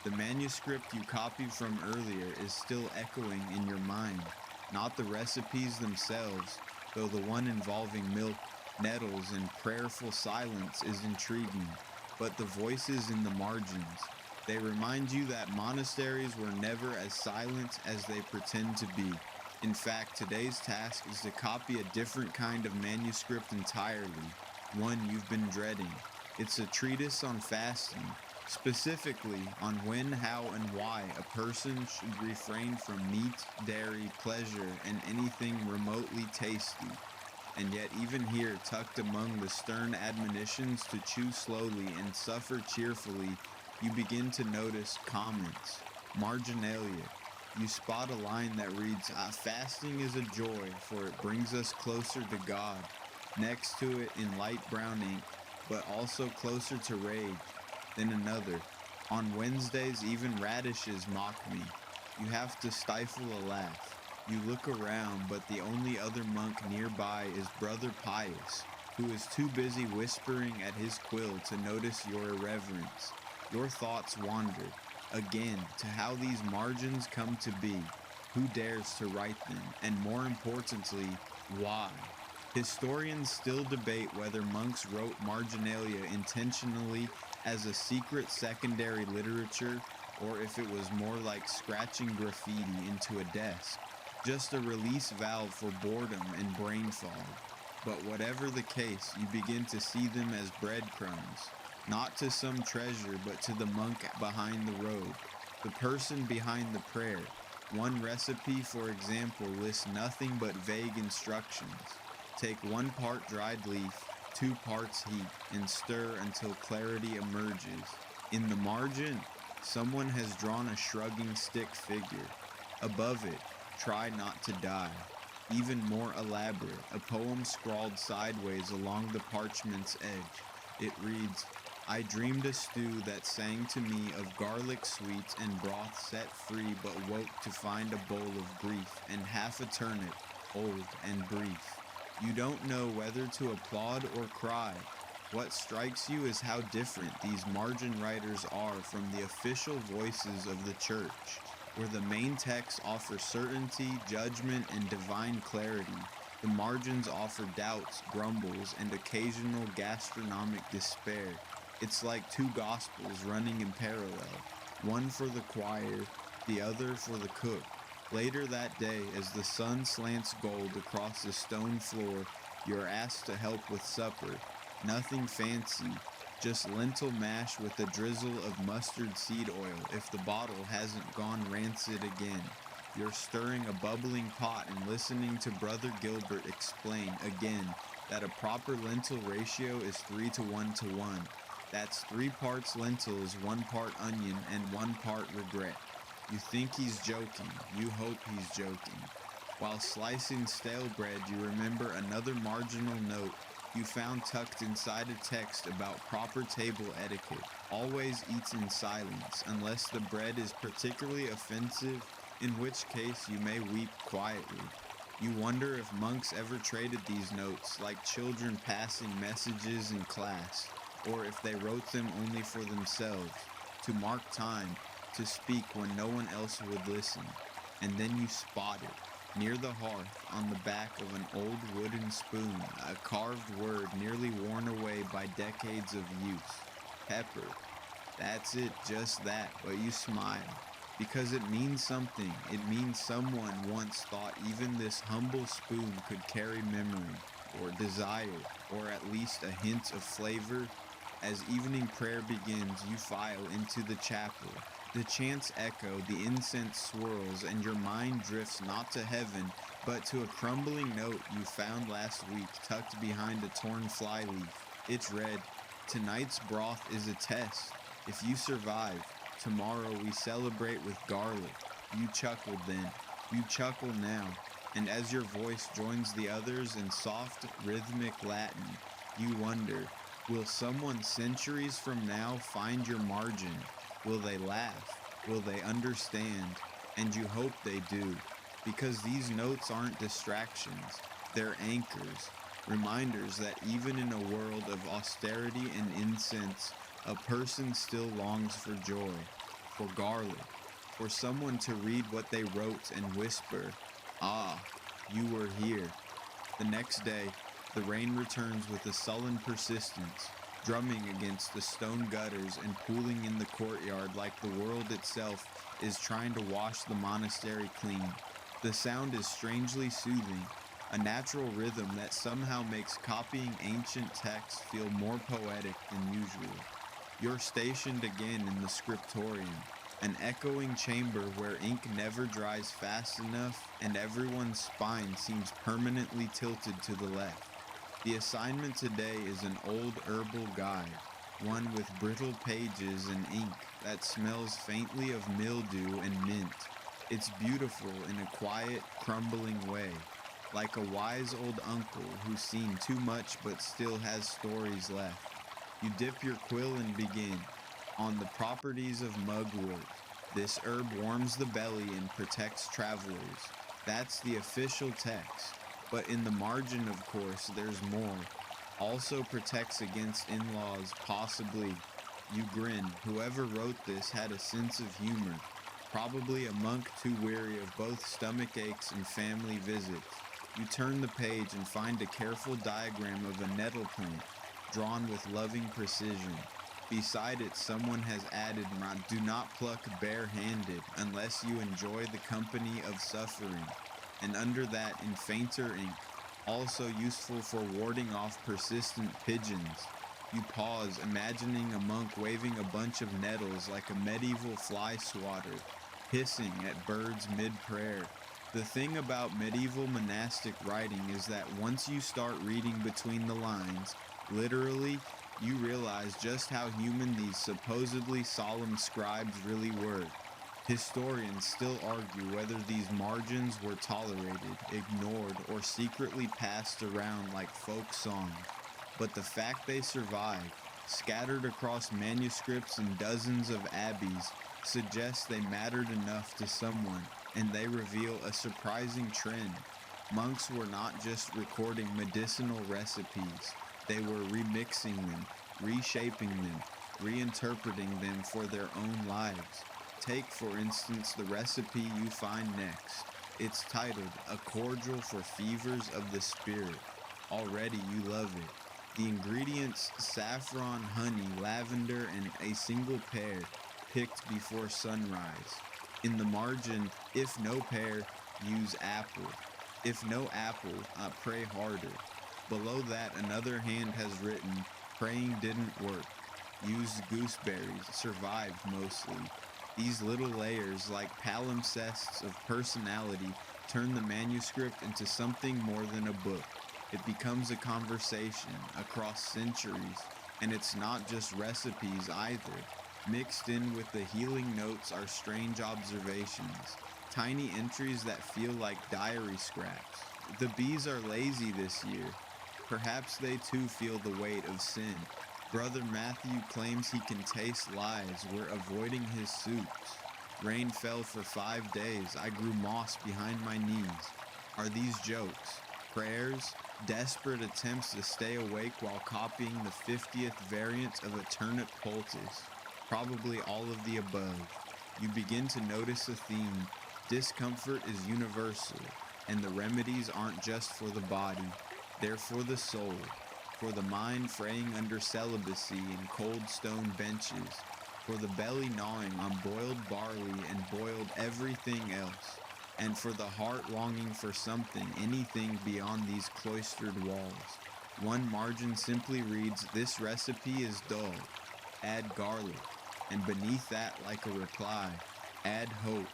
The manuscript you copied from earlier is still echoing in your mind, not the recipes themselves, though the one involving milk, nettles, and prayerful silence is intriguing, but the voices in the margins. They remind you that monasteries were never as silent as they pretend to be. In fact, today's task is to copy a different kind of manuscript entirely, one you've been dreading. It's a treatise on fasting, specifically on when, how, and why a person should refrain from meat, dairy, pleasure, and anything remotely tasty. And yet even here, tucked among the stern admonitions to chew slowly and suffer cheerfully, you begin to notice comments, marginalia. You spot a line that reads, "Fasting is a joy, for it brings us closer to God." Next to it in light brown ink, but also closer to rage. Then another, "On Wednesdays even radishes mock me." You have to stifle a laugh. You look around, but the only other monk nearby is Brother Pius, who is too busy whispering at his quill to notice your irreverence. Your thoughts wander, again, to how these margins come to be, who dares to write them, and more importantly, why. Historians still debate whether monks wrote marginalia intentionally as a secret secondary literature, or if it was more like scratching graffiti into a desk, just a release valve for boredom and brain fog. But whatever the case, you begin to see them as breadcrumbs, not to some treasure, but to the monk behind the robe, the person behind the prayer. One recipe, for example, lists nothing but vague instructions. Take 1 part dried leaf, 2 parts heat, and stir until clarity emerges. In the margin, someone has drawn a shrugging stick figure. Above it, "Try not to die." Even more elaborate, a poem scrawled sideways along the parchment's edge. It reads, "I dreamed a stew that sang to me of garlic sweets and broth set free, but woke to find a bowl of grief and half a turnip, old and brief." You don't know whether to applaud or cry. What strikes you is how different these margin writers are from the official voices of the church, where the main texts offer certainty, judgment, and divine clarity. The margins offer doubts, grumbles, and occasional gastronomic despair. It's like 2 gospels running in parallel, one for the choir, the other for the cook. Later that day, as the sun slants gold across the stone floor, you're asked to help with supper. Nothing fancy, just lentil mash with a drizzle of mustard seed oil if the bottle hasn't gone rancid again. You're stirring a bubbling pot and listening to Brother Gilbert explain again that a proper lentil ratio is 3 to 1 to 1. That's 3 parts lentils, 1 part onion, and 1 part regret. You think he's joking. You hope he's joking. While slicing stale bread, you remember another marginal note. you found tucked inside a text about proper table etiquette. Always eats in silence unless the bread is particularly offensive, in which case you may weep quietly. You wonder if monks ever traded these notes like children passing messages in class, or if they wrote them only for themselves, to mark time, to speak when no one else would listen. And then you spot it, near the hearth, on the back of an old wooden spoon, a carved word nearly worn away by decades of use. Pepper. That's it, just that, but you smile. Because it means something. It means someone once thought even this humble spoon could carry memory, or desire, or at least a hint of flavor. As evening prayer begins, you file into the chapel. The chants echo, the incense swirls, and your mind drifts not to heaven, but to a crumbling note you found last week tucked behind a torn fly leaf. It's read, "Tonight's broth is a test. If you survive, tomorrow we celebrate with garlic." You chuckled then. You chuckle now. And as your voice joins the others in soft, rhythmic Latin, you wonder, will someone centuries from now find your margin? Will they laugh? Will they understand? And you hope they do, because these notes aren't distractions. They're anchors, reminders that even in a world of austerity and incense, a person still longs for joy, for garlic, for someone to read what they wrote and whisper, "Ah, you were here." The next day, the rain returns with a sullen persistence, drumming against the stone gutters and pooling in the courtyard like the world itself is trying to wash the monastery clean. The sound is strangely soothing, a natural rhythm that somehow makes copying ancient texts feel more poetic than usual. You're stationed again in the scriptorium, an echoing chamber where ink never dries fast enough and everyone's spine seems permanently tilted to the left. The assignment today is an old herbal guide, one with brittle pages and ink that smells faintly of mildew and mint. It's beautiful in a quiet, crumbling way, like a wise old uncle who's seen too much but still has stories left. You dip your quill and begin. On the properties of mugwort. This herb warms the belly and protects travelers. That's the official text. But in the margin, of course, there's more. Also protects against in-laws, possibly. You grin. Whoever wrote this had a sense of humor. Probably a monk too weary of both stomach aches and family visits. You turn the page and find a careful diagram of a nettle plant, drawn with loving precision. Beside it, someone has added, "Do not pluck bare-handed unless you enjoy the company of suffering." And under that, in fainter ink, also useful for warding off persistent pigeons. You pause, imagining a monk waving a bunch of nettles like a medieval fly swatter, hissing at birds mid-prayer. The thing about medieval monastic writing is that once you start reading between the lines, literally, you realize just how human these supposedly solemn scribes really were. Historians still argue whether these margins were tolerated, ignored, or secretly passed around like folk songs. But the fact they survived, scattered across manuscripts in dozens of abbeys, suggests they mattered enough to someone, and they reveal a surprising trend. Monks were not just recording medicinal recipes, they were remixing them, reshaping them, reinterpreting them for their own lives. Take, for instance, the recipe you find next. It's titled, "A Cordial for Fevers of the Spirit." Already you love it. The ingredients: saffron, honey, lavender, and a single pear, picked before sunrise. In the margin, if no pear, use apple. If no apple, pray harder. Below that, another hand has written, "Praying didn't work. Used gooseberries, survived mostly." These little layers, like palimpsests of personality, turn the manuscript into something more than a book. It becomes a conversation across centuries, and it's not just recipes either. Mixed in with the healing notes are strange observations, tiny entries that feel like diary scraps. "The bees are lazy this year." Perhaps they too feel the weight of sin. Brother Matthew claims he can taste lies. We're avoiding his suits. Rain fell for 5 days. I grew moss behind my knees. Are these jokes? Prayers? Desperate attempts to stay awake while copying the 50th variant of a turnip poultice? Probably all of the above. You begin to notice a theme. Discomfort is universal, and the remedies aren't just for the body, they're for the soul, for the mind fraying under celibacy and cold stone benches, for the belly gnawing on boiled barley and boiled everything else, and for the heart longing for something, anything beyond these cloistered walls. One margin simply reads, "This recipe is dull. Add garlic." And beneath that, like a reply, "Add hope."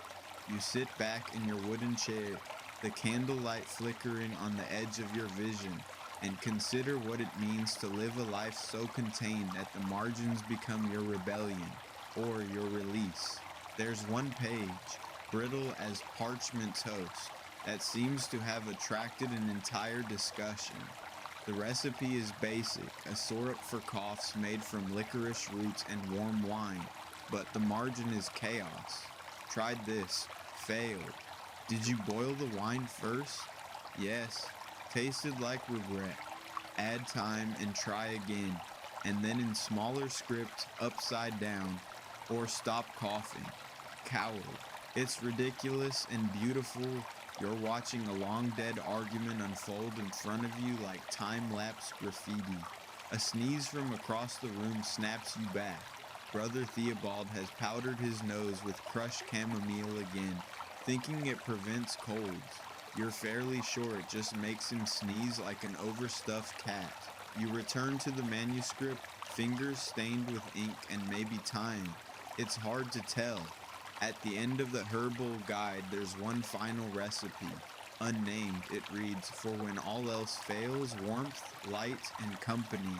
You sit back in your wooden chair, the candlelight flickering on the edge of your vision, and consider what it means to live a life so contained that the margins become your rebellion, or your release. There's one page, brittle as parchment toast, that seems to have attracted an entire discussion. The recipe is basic, a syrup for coughs made from licorice roots and warm wine, but the margin is chaos. Tried this, failed. Did you boil the wine first? Yes. Tasted like regret. Add time and try again, and then in smaller script, upside down, or stop coughing. Coward. It's ridiculous and beautiful. You're watching a long dead argument unfold in front of you like time-lapse graffiti. A sneeze from across the room snaps you back. Brother Theobald has powdered his nose with crushed chamomile again, thinking it prevents colds. You're fairly sure it just makes him sneeze like an overstuffed cat. You return to the manuscript, fingers stained with ink and maybe time. It's hard to tell. At the end of the herbal guide, there's one final recipe. Unnamed, it reads, "For when all else fails, warmth, light, and company."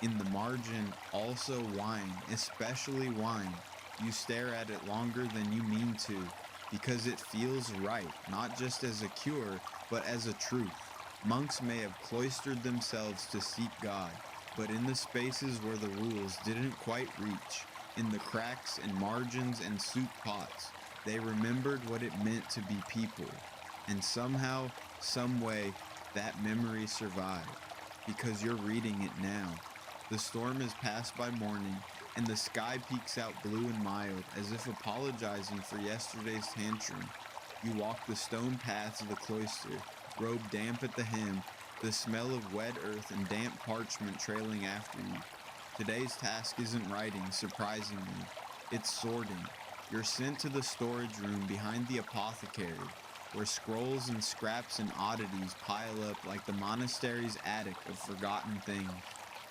In the margin, also wine, especially wine. You stare at it longer than you mean to, because it feels right, not just as a cure, but as a truth. Monks may have cloistered themselves to seek God, but in the spaces where the rules didn't quite reach, in the cracks and margins and soup pots, they remembered what it meant to be people. And somehow, some way, that memory survived, because you're reading it now. The storm has passed by morning, and the sky peeks out blue and mild, as if apologizing for yesterday's tantrum. You walk the stone paths of the cloister, robe damp at the hem, the smell of wet earth and damp parchment trailing after you. Today's task isn't writing, surprisingly. It's sorting. You're sent to the storage room behind the apothecary, where scrolls and scraps and oddities pile up like the monastery's attic of forgotten things.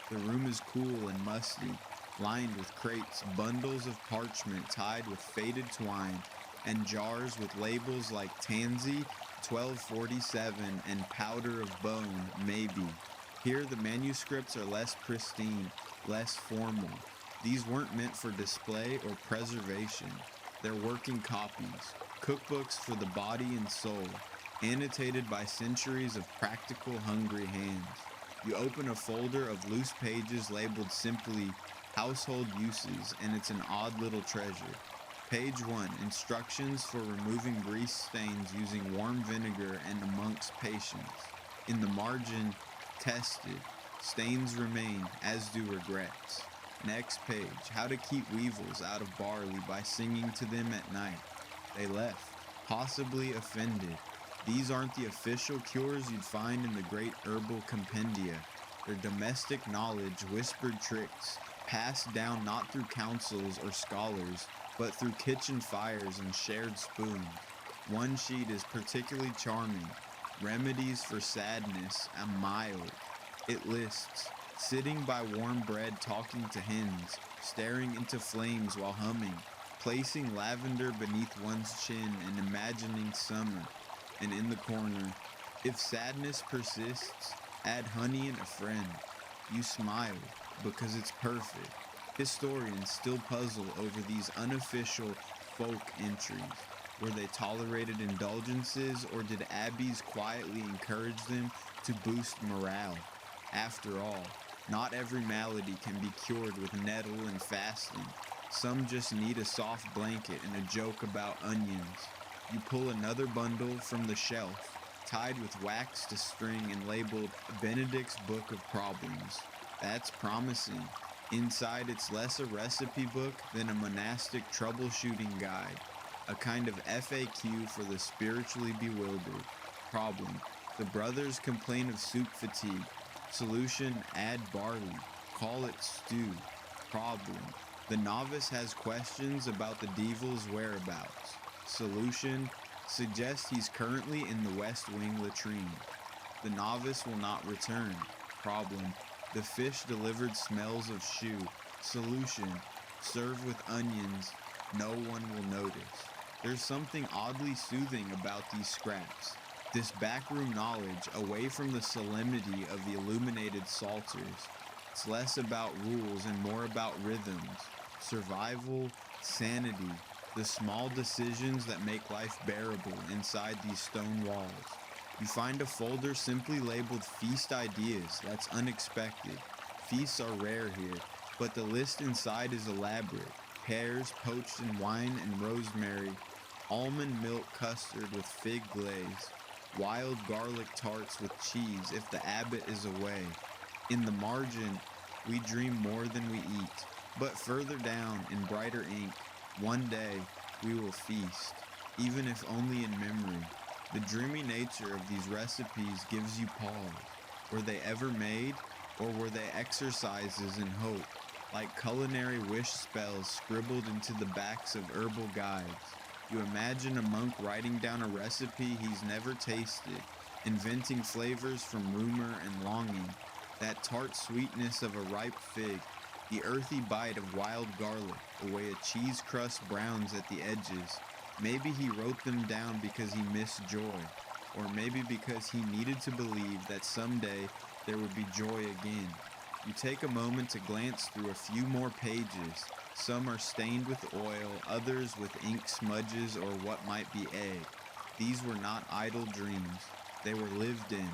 The room is cool and musty, lined with crates, bundles of parchment tied with faded twine, and jars with labels like Tansy, 1247, and Powder of Bone, maybe. Here the manuscripts are less pristine, less formal. These weren't meant for display or preservation. They're working copies, cookbooks for the body and soul, annotated by centuries of practical, hungry hands. You open a folder of loose pages labeled simply Household Uses, and it's an odd little treasure. Page 1, Instructions for removing grease stains using warm vinegar and a monk's patience. In the margin, Tested. Stains remain, as do regrets. Next page, How to keep weevils out of barley by singing to them at night. They left, possibly offended. These aren't the official cures you'd find in the great herbal compendia. They're domestic knowledge, whispered tricks, passed down not through councils or scholars, but through kitchen fires and shared spoons. One sheet is particularly charming. Remedies for sadness, a mild. It lists, sitting by warm bread talking to hens, staring into flames while humming, placing lavender beneath one's chin and imagining summer. And in the corner, if sadness persists, add honey and a friend. You smile, because it's perfect. Historians still puzzle over these unofficial folk entries. Were they tolerated indulgences, or did abbeys quietly encourage them to boost morale? After all, not every malady can be cured with nettle and fasting. Some just need a soft blanket and a joke about onions. You pull another bundle from the shelf, tied with waxed string and labeled Benedict's Book of Problems. That's promising. Inside, it's less a recipe book than a monastic troubleshooting guide, a kind of FAQ for the spiritually bewildered. Problem: the brothers complain of soup fatigue. Solution: add barley. Call it stew. Problem: the novice has questions about the devil's whereabouts. Solution: suggest he's currently in the West Wing latrine. The novice will not return. Problem: the fish delivered smells of shoe. Solution: serve with onions. No one will notice. There's something oddly soothing about these scraps. This backroom knowledge, away from the solemnity of the illuminated psalters. It's less about rules and more about rhythms, survival, sanity, the small decisions that make life bearable inside these stone walls. You find a folder simply labeled Feast Ideas. That's unexpected. Feasts are rare here, but the list inside is elaborate. Pears poached in wine and rosemary, almond milk custard with fig glaze, wild garlic tarts with cheese if the abbot is away. In the margin, we dream more than we eat. But further down, in brighter ink, one day we will feast, even if only in memory. The dreamy nature of these recipes gives you pause. Were they ever made, or were they exercises in hope, like culinary wish spells scribbled into the backs of herbal guides? You imagine a monk writing down a recipe he's never tasted, inventing flavors from rumor and longing, that tart sweetness of a ripe fig, the earthy bite of wild garlic, the way a cheese crust browns at the edges. Maybe he wrote them down because he missed joy, or maybe because he needed to believe that someday there would be joy again. You take a moment to glance through a few more pages. Some are stained with oil, others with ink smudges or what might be egg. These were not idle dreams. They were lived in,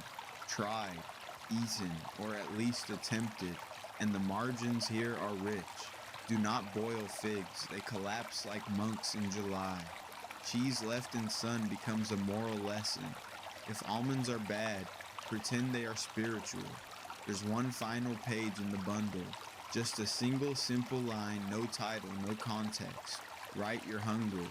tried, eaten, or at least attempted, and the margins here are rich. Do not boil figs, they collapse like monks in July. Cheese left in sun becomes a moral lesson. If almonds are bad, pretend they are spiritual. There's one final page in the bundle. Just a single simple line, no title, no context. Write you're hungry.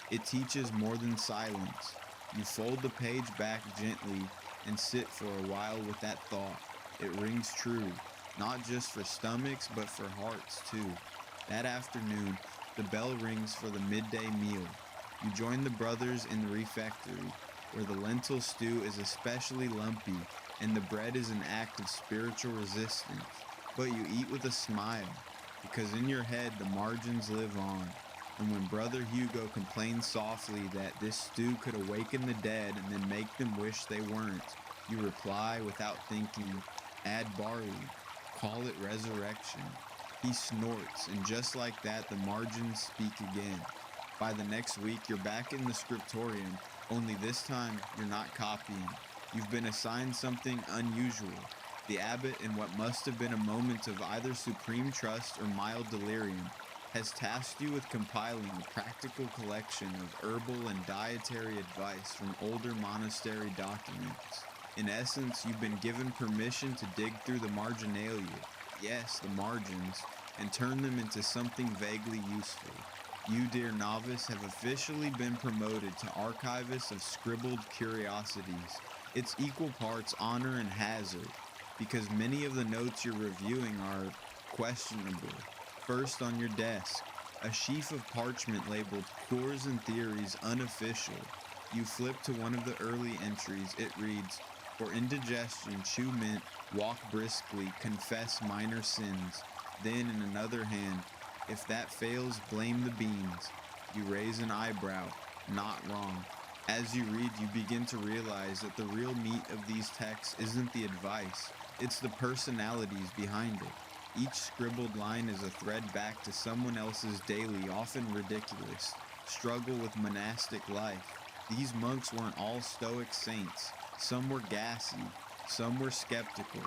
It teaches more than silence. You fold the page back gently and sit for a while with that thought. It rings true, not just for stomachs, but for hearts too. That afternoon, the bell rings for the midday meal. You join the brothers in the refectory, where the lentil stew is especially lumpy and the bread is an act of spiritual resistance. But you eat with a smile, because in your head the margins live on. And when Brother Hugo complains softly that this stew could awaken the dead and then make them wish they weren't, you reply without thinking, add barley, call it resurrection. He snorts, and just like that the margins speak again. By the next week you're back in the scriptorium, only this time you're not copying. You've been assigned something unusual. The abbot, in what must have been a moment of either supreme trust or mild delirium, has tasked you with compiling a practical collection of herbal and dietary advice from older monastery documents. In essence, you've been given permission to dig through the marginalia, yes, the margins, and turn them into something vaguely useful. You, dear novice, have officially been promoted to archivist of scribbled curiosities. It's equal parts honor and hazard, because many of the notes you're reviewing are questionable. First on your desk, a sheaf of parchment labeled Cures and Theories Unofficial. You flip to one of the early entries. It reads, for indigestion, chew mint, walk briskly, confess minor sins. Then in another hand, if that fails, blame the beans. You raise an eyebrow. Not wrong. As you read, you begin to realize that the real meat of these texts isn't the advice, it's the personalities behind it. Each scribbled line is a thread back to someone else's daily, often ridiculous, struggle with monastic life. These monks weren't all stoic saints. Some were gassy, some were skeptical,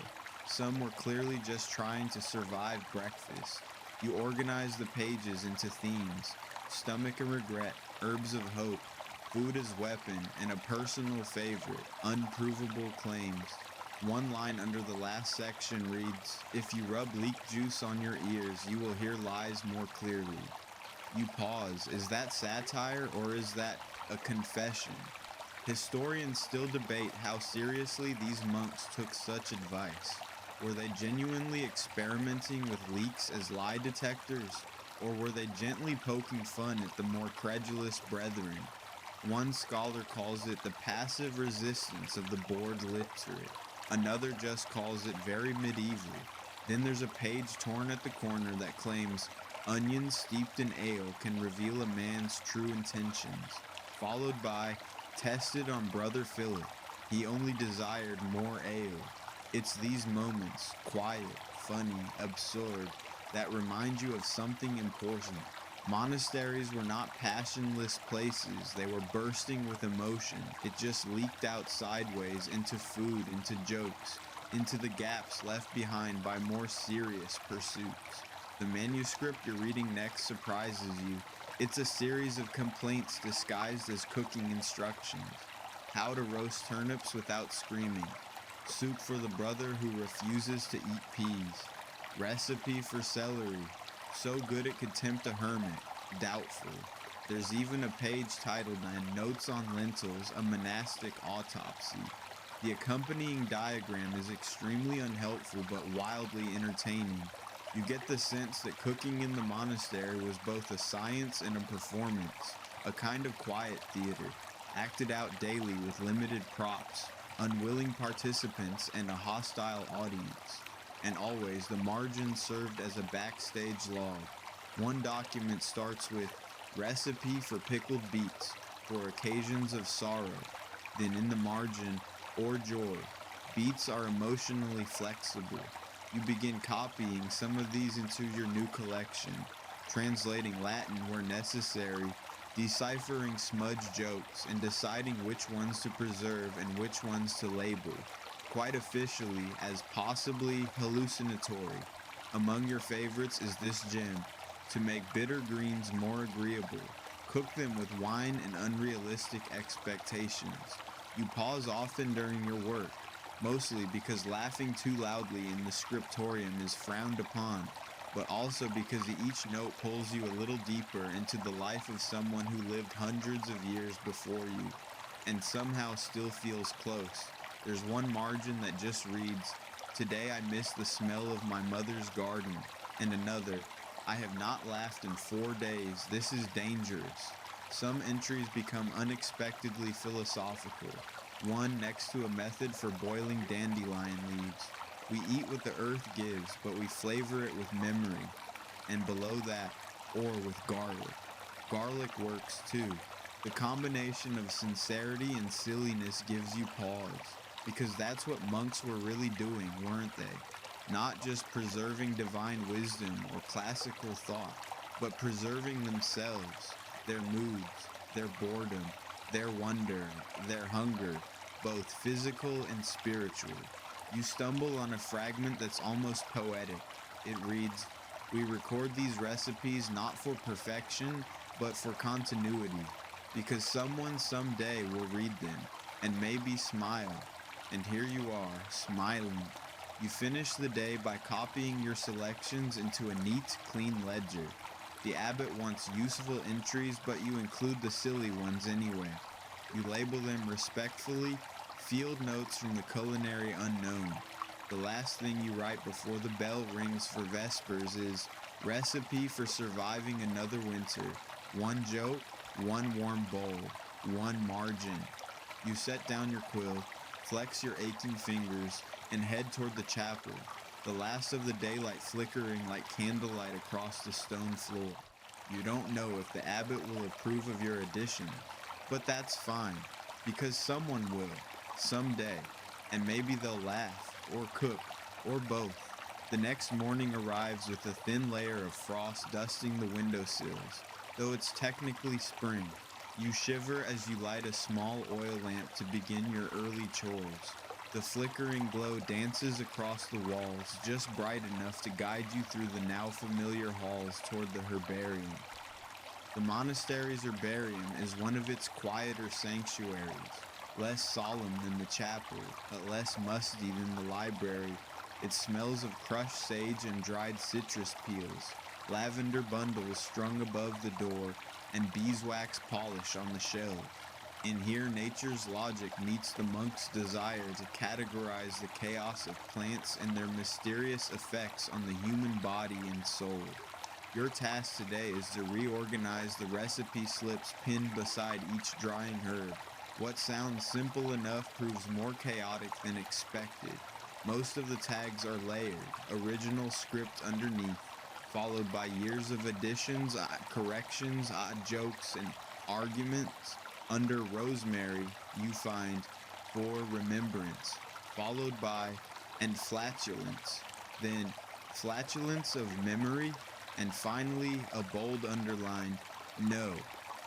Some were clearly just trying to survive breakfast. You organize the pages into themes: stomach and regret, herbs of hope, food as weapon, and a personal favorite, unprovable claims. One line under the last section reads, "If you rub leek juice on your ears, you will hear lies more clearly." You pause. Is that satire or is that a confession? Historians still debate how seriously these monks took such advice. Were they genuinely experimenting with leeks as lie detectors, or were they gently poking fun at the more credulous brethren? One scholar calls it the passive resistance of the bored literate. Another just calls it very medieval. Then there's a page torn at the corner that claims onions steeped in ale can reveal a man's true intentions, followed by tested on Brother Philip. He only desired more ale. It's these moments, quiet, funny, absurd, that remind you of something important. Monasteries were not passionless places, they were bursting with emotion. It just leaked out sideways into food, into jokes, into the gaps left behind by more serious pursuits. The manuscript you're reading next surprises you. It's a series of complaints disguised as cooking instructions. How to roast turnips without screaming. Soup for the brother who refuses to eat peas. Recipe for celery. So good it could tempt a hermit. Doubtful. There's even a page titled Notes on Lentils, a Monastic Autopsy. The accompanying diagram is extremely unhelpful but wildly entertaining. You get the sense that cooking in the monastery was both a science and a performance, a kind of quiet theater, acted out daily with limited props, unwilling participants, and a hostile audience. And always, the margin served as a backstage log. One document starts with recipe for pickled beets for occasions of sorrow. Then in the margin, or joy, beets are emotionally flexible. You begin copying some of these into your new collection, translating Latin where necessary, deciphering smudge jokes, and deciding which ones to preserve and which ones to label, quite officially as possibly hallucinatory. Among your favorites is this gem: to make bitter greens more agreeable, cook them with wine and unrealistic expectations. You pause often during your work, mostly because laughing too loudly in the scriptorium is frowned upon, but also because each note pulls you a little deeper into the life of someone who lived hundreds of years before you, and somehow still feels close. There's one margin that just reads, "Today I miss the smell of my mother's garden," and another, "I have not laughed in 4 days, this is dangerous." Some entries become unexpectedly philosophical. One next to a method for boiling dandelion leaves. We eat what the earth gives, but we flavor it with memory. And below that, or with garlic. Garlic works too. The combination of sincerity and silliness gives you pause, because that's what monks were really doing, weren't they? Not just preserving divine wisdom or classical thought, but preserving themselves, their moods, their boredom, their wonder, their hunger, both physical and spiritual. You stumble on a fragment that's almost poetic. It reads, "We record these recipes not for perfection, but for continuity, because someone someday will read them, and maybe smile." And here you are, smiling. You finish the day by copying your selections into a neat, clean ledger. The abbot wants useful entries, but you include the silly ones anyway. You label them respectfully, field notes from the culinary unknown. The last thing you write before the bell rings for vespers is recipe for surviving another winter. One joke, one warm bowl, one margin. You set down your quill, flex your aching fingers, and head toward the chapel, the last of the daylight flickering like candlelight across the stone floor. You don't know if the abbot will approve of your addition, but that's fine, because someone will, someday, and maybe they'll laugh, or cook, or both. The next morning arrives with a thin layer of frost dusting the windowsills, though it's technically spring. You shiver as you light a small oil lamp to begin your early chores. The flickering glow dances across the walls, just bright enough to guide you through the now familiar halls toward the herbarium. The monastery's herbarium is one of its quieter sanctuaries, less solemn than the chapel, but less musty than the library. It smells of crushed sage and dried citrus peels, lavender bundles strung above the door, and beeswax polish on the shelves. In here, nature's logic meets the monk's desire to categorize the chaos of plants and their mysterious effects on the human body and soul. Your task today is to reorganize the recipe slips pinned beside each drying herb. What sounds simple enough proves more chaotic than expected. Most of the tags are layered, original script underneath, followed by years of additions, corrections, jokes, and arguments. Under rosemary, you find for remembrance, followed by and flatulence, then flatulence of memory, and finally a bold underlined no.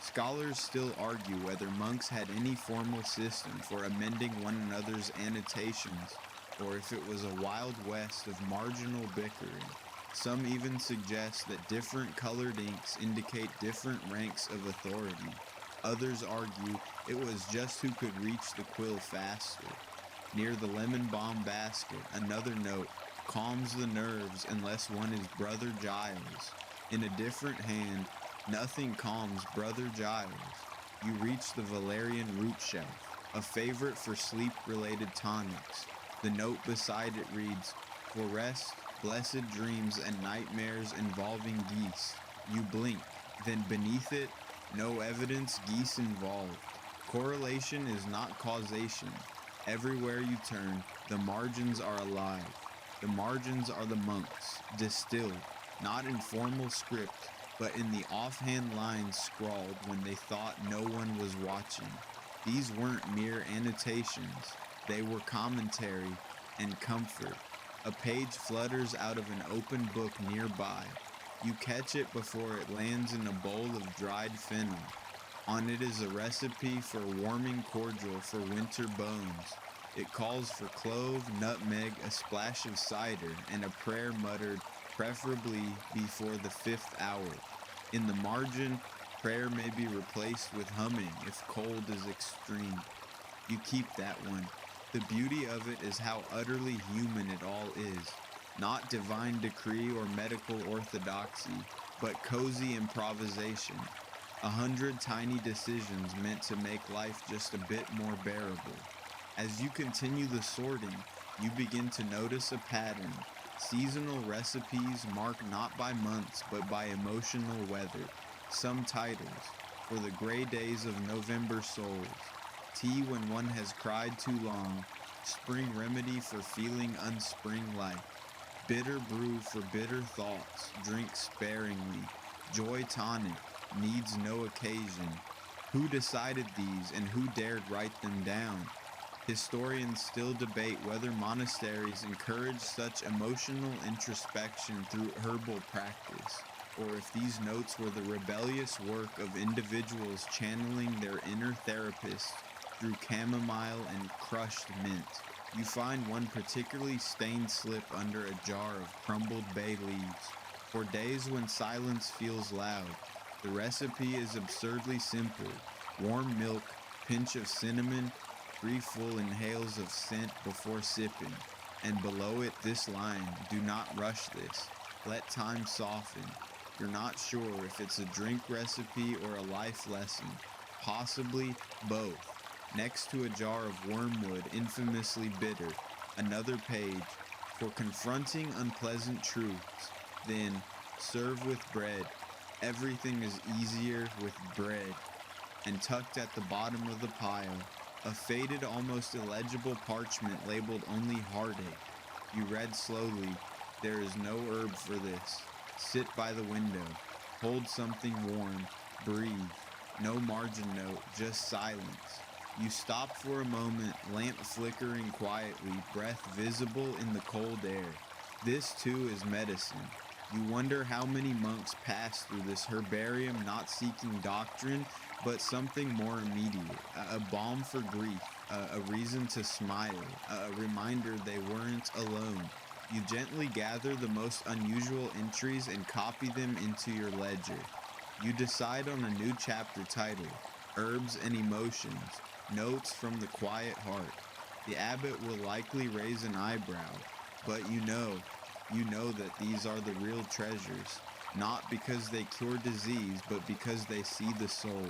Scholars still argue whether monks had any formal system for amending one another's annotations, or if it was a wild west of marginal bickering. Some even suggest that different colored inks indicate different ranks of authority. Others argue it was just who could reach the quill faster. Near the lemon balm basket, another note calms the nerves unless one is Brother Giles. In a different hand, nothing calms Brother Giles. You reach the valerian root shelf, a favorite for sleep-related tonics. The note beside it reads, "For rest, blessed dreams and nightmares involving geese." You blink, then beneath it, no evidence geese involved. Correlation is not causation. Everywhere you turn, the margins are alive. The margins are the monks, distilled, not in formal script, but in the offhand lines scrawled when they thought no one was watching. These weren't mere annotations. They were commentary and comfort. A page flutters out of an open book nearby. You catch it before it lands in a bowl of dried fennel. On it is a recipe for warming cordial for winter bones. It calls for clove, nutmeg, a splash of cider, and a prayer muttered, preferably before the 5th hour. In the margin, prayer may be replaced with humming if cold is extreme. You keep that one. The beauty of it is how utterly human it all is. Not divine decree or medical orthodoxy, but cozy improvisation. 100 tiny decisions meant to make life just a bit more bearable. As you continue the sorting, you begin to notice a pattern. Seasonal recipes marked not by months but by emotional weather. Some titles, for the gray days of November souls. Tea when one has cried too long. Spring remedy for feeling unspring-like. Bitter brew for bitter thoughts, drink sparingly. Joy tonic, needs no occasion. Who decided these and who dared write them down? Historians still debate whether monasteries encourage such emotional introspection through herbal practice, or if these notes were the rebellious work of individuals channeling their inner therapist through chamomile and crushed mint. You find one particularly stained slip under a jar of crumbled bay leaves. For days when silence feels loud, the recipe is absurdly simple. Warm milk, pinch of cinnamon, 3 full inhales of scent before sipping. And below it this line, do not rush this. Let time soften. You're not sure if it's a drink recipe or a life lesson. Possibly both. Next to a jar of wormwood infamously bitter, another page, for confronting unpleasant truths. Then, serve with bread. Everything is easier with bread. And tucked at the bottom of the pile, a faded, almost illegible parchment labeled only heartache. You read slowly, there is no herb for this. Sit by the window. Hold something warm. Breathe. No margin note, just silence. You stop for a moment, lamp flickering quietly, breath visible in the cold air. This too is medicine. You wonder how many monks pass through this herbarium not seeking doctrine, but something more immediate, a balm for grief, a reason to smile, a reminder they weren't alone. You gently gather the most unusual entries and copy them into your ledger. You decide on a new chapter title, Herbs and Emotions, Notes from the Quiet Heart. The abbot will likely raise an eyebrow, but you know that these are the real treasures, not because they cure disease, but because they see the soul.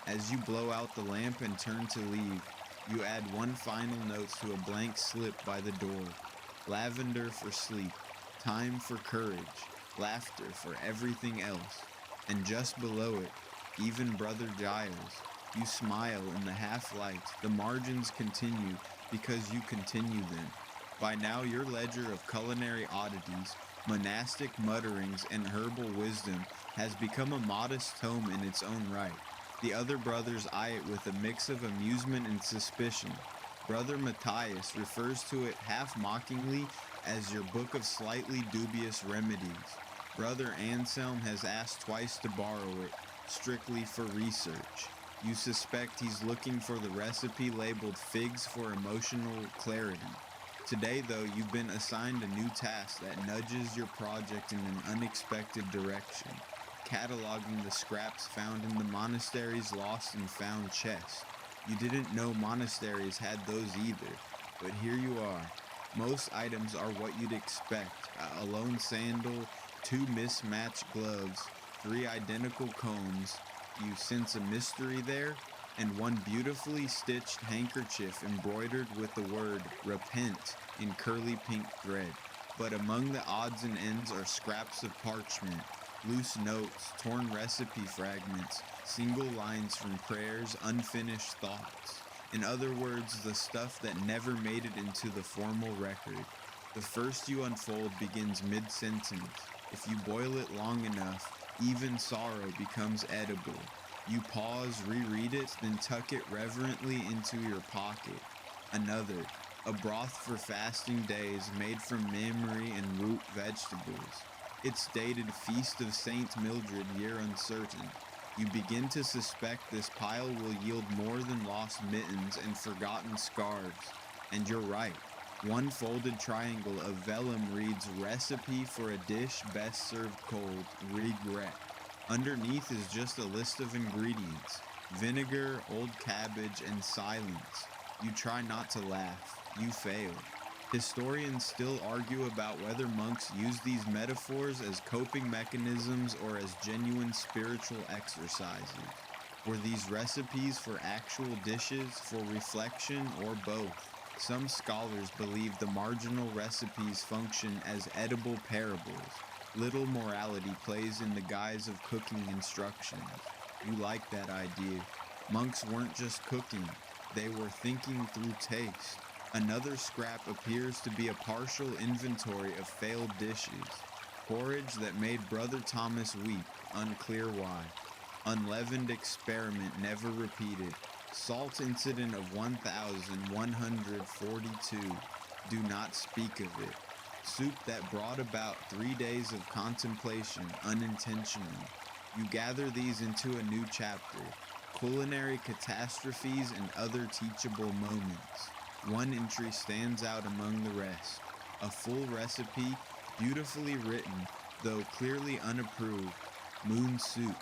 As you blow out the lamp and turn to leave, you add one final note to a blank slip by the door. Lavender for sleep, time for courage, laughter for everything else. And just below it, even Brother Giles. You smile in the half-light. The margins continue because you continue them. By now, your ledger of culinary oddities, monastic mutterings, and herbal wisdom has become a modest tome in its own right. The other brothers eye it with a mix of amusement and suspicion. Brother Matthias refers to it half-mockingly as your book of slightly dubious remedies. Brother Anselm has asked twice to borrow it, strictly for research. You suspect he's looking for the recipe labeled Figs for Emotional Clarity. Today, though, you've been assigned a new task that nudges your project in an unexpected direction, cataloging the scraps found in the monastery's lost and found chest. You didn't know monasteries had those either, but here you are. Most items are what you'd expect, a lone sandal, two mismatched gloves, three identical combs. You sense a mystery there, and one beautifully stitched handkerchief embroidered with the word repent in curly pink thread. But among the odds and ends are scraps of parchment, loose notes, torn recipe fragments, single lines from prayers, unfinished thoughts. In other words, the stuff that never made it into the formal record. The first you unfold begins mid-sentence. If you boil it long enough, even sorrow becomes edible. You pause, reread it, then tuck it reverently into your pocket. Another, a broth for fasting days made from memory and root vegetables. It's dated Feast of Saint Mildred, year uncertain. You begin to suspect this pile will yield more than lost mittens and forgotten scarves. And you're right. One folded triangle of vellum reads Recipe for a dish best served cold, regret. Underneath is just a list of ingredients: vinegar, old cabbage, and silence. You try not to laugh. You fail. Historians still argue about whether monks use these metaphors as coping mechanisms or as genuine spiritual exercises. Were these recipes for actual dishes, for reflection, or both? Some scholars believe the marginal recipes function as edible parables. Little morality plays in the guise of cooking instructions. You like that idea. Monks weren't just cooking, they were thinking through taste. Another scrap appears to be a partial inventory of failed dishes. Porridge that made Brother Thomas weep, unclear why. Unleavened experiment never repeated. Salt incident of 1142. Do not speak of it. Soup that brought about 3 days of contemplation unintentionally. You gather these into a new chapter. Culinary catastrophes and other teachable moments. One entry stands out among the rest. A full recipe, beautifully written, though clearly unapproved. Moon soup.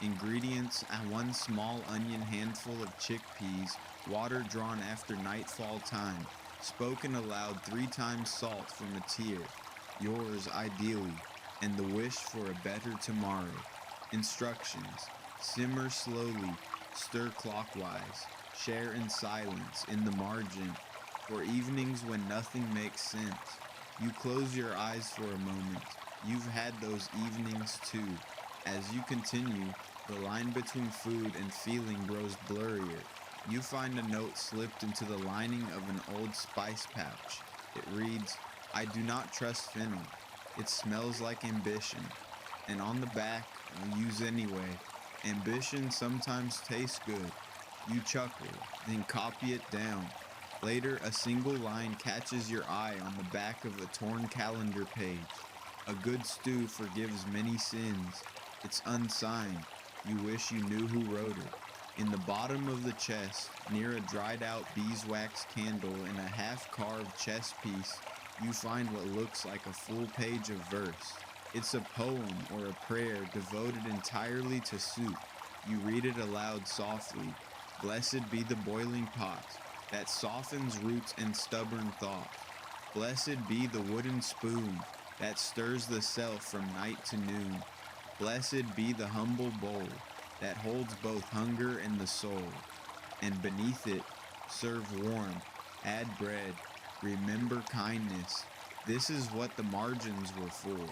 Ingredients: one small onion, handful of chickpeas, water drawn after nightfall time, spoken aloud 3 times, salt from a tear. Yours ideally, and the wish for a better tomorrow. Instructions: simmer slowly, stir clockwise, share in silence in the margin, for evenings when nothing makes sense. You close your eyes for a moment. You've had those evenings too. As you continue, the line between food and feeling grows blurrier. You find a note slipped into the lining of an old spice pouch. It reads, I do not trust fennel. It smells like ambition. And on the back, use anyway. Ambition sometimes tastes good. You chuckle, then copy it down. Later, a single line catches your eye on the back of a torn calendar page. A good stew forgives many sins. It's unsigned. You wish you knew who wrote it. In the bottom of the chest, near a dried out beeswax candle and a half carved chess piece, you find what looks like a full page of verse. It's a poem or a prayer devoted entirely to soup. You read it aloud softly. Blessed be the boiling pot that softens roots and stubborn thought. Blessed be the wooden spoon that stirs the self from night to noon. Blessed be the humble bowl that holds both hunger and the soul. And beneath it, serve warm, add bread, remember kindness. This is what the margins were for.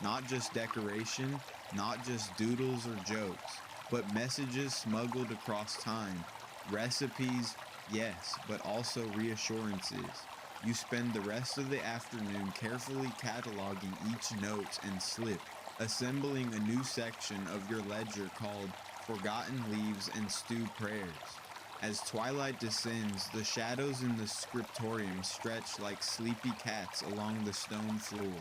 Not just decoration, not just doodles or jokes, but messages smuggled across time. Recipes, yes, but also reassurances. You spend the rest of the afternoon carefully cataloging each note and slip, assembling a new section of your ledger called Forgotten Leaves and Stew Prayers. As twilight descends, the shadows in the scriptorium stretch like sleepy cats along the stone floor.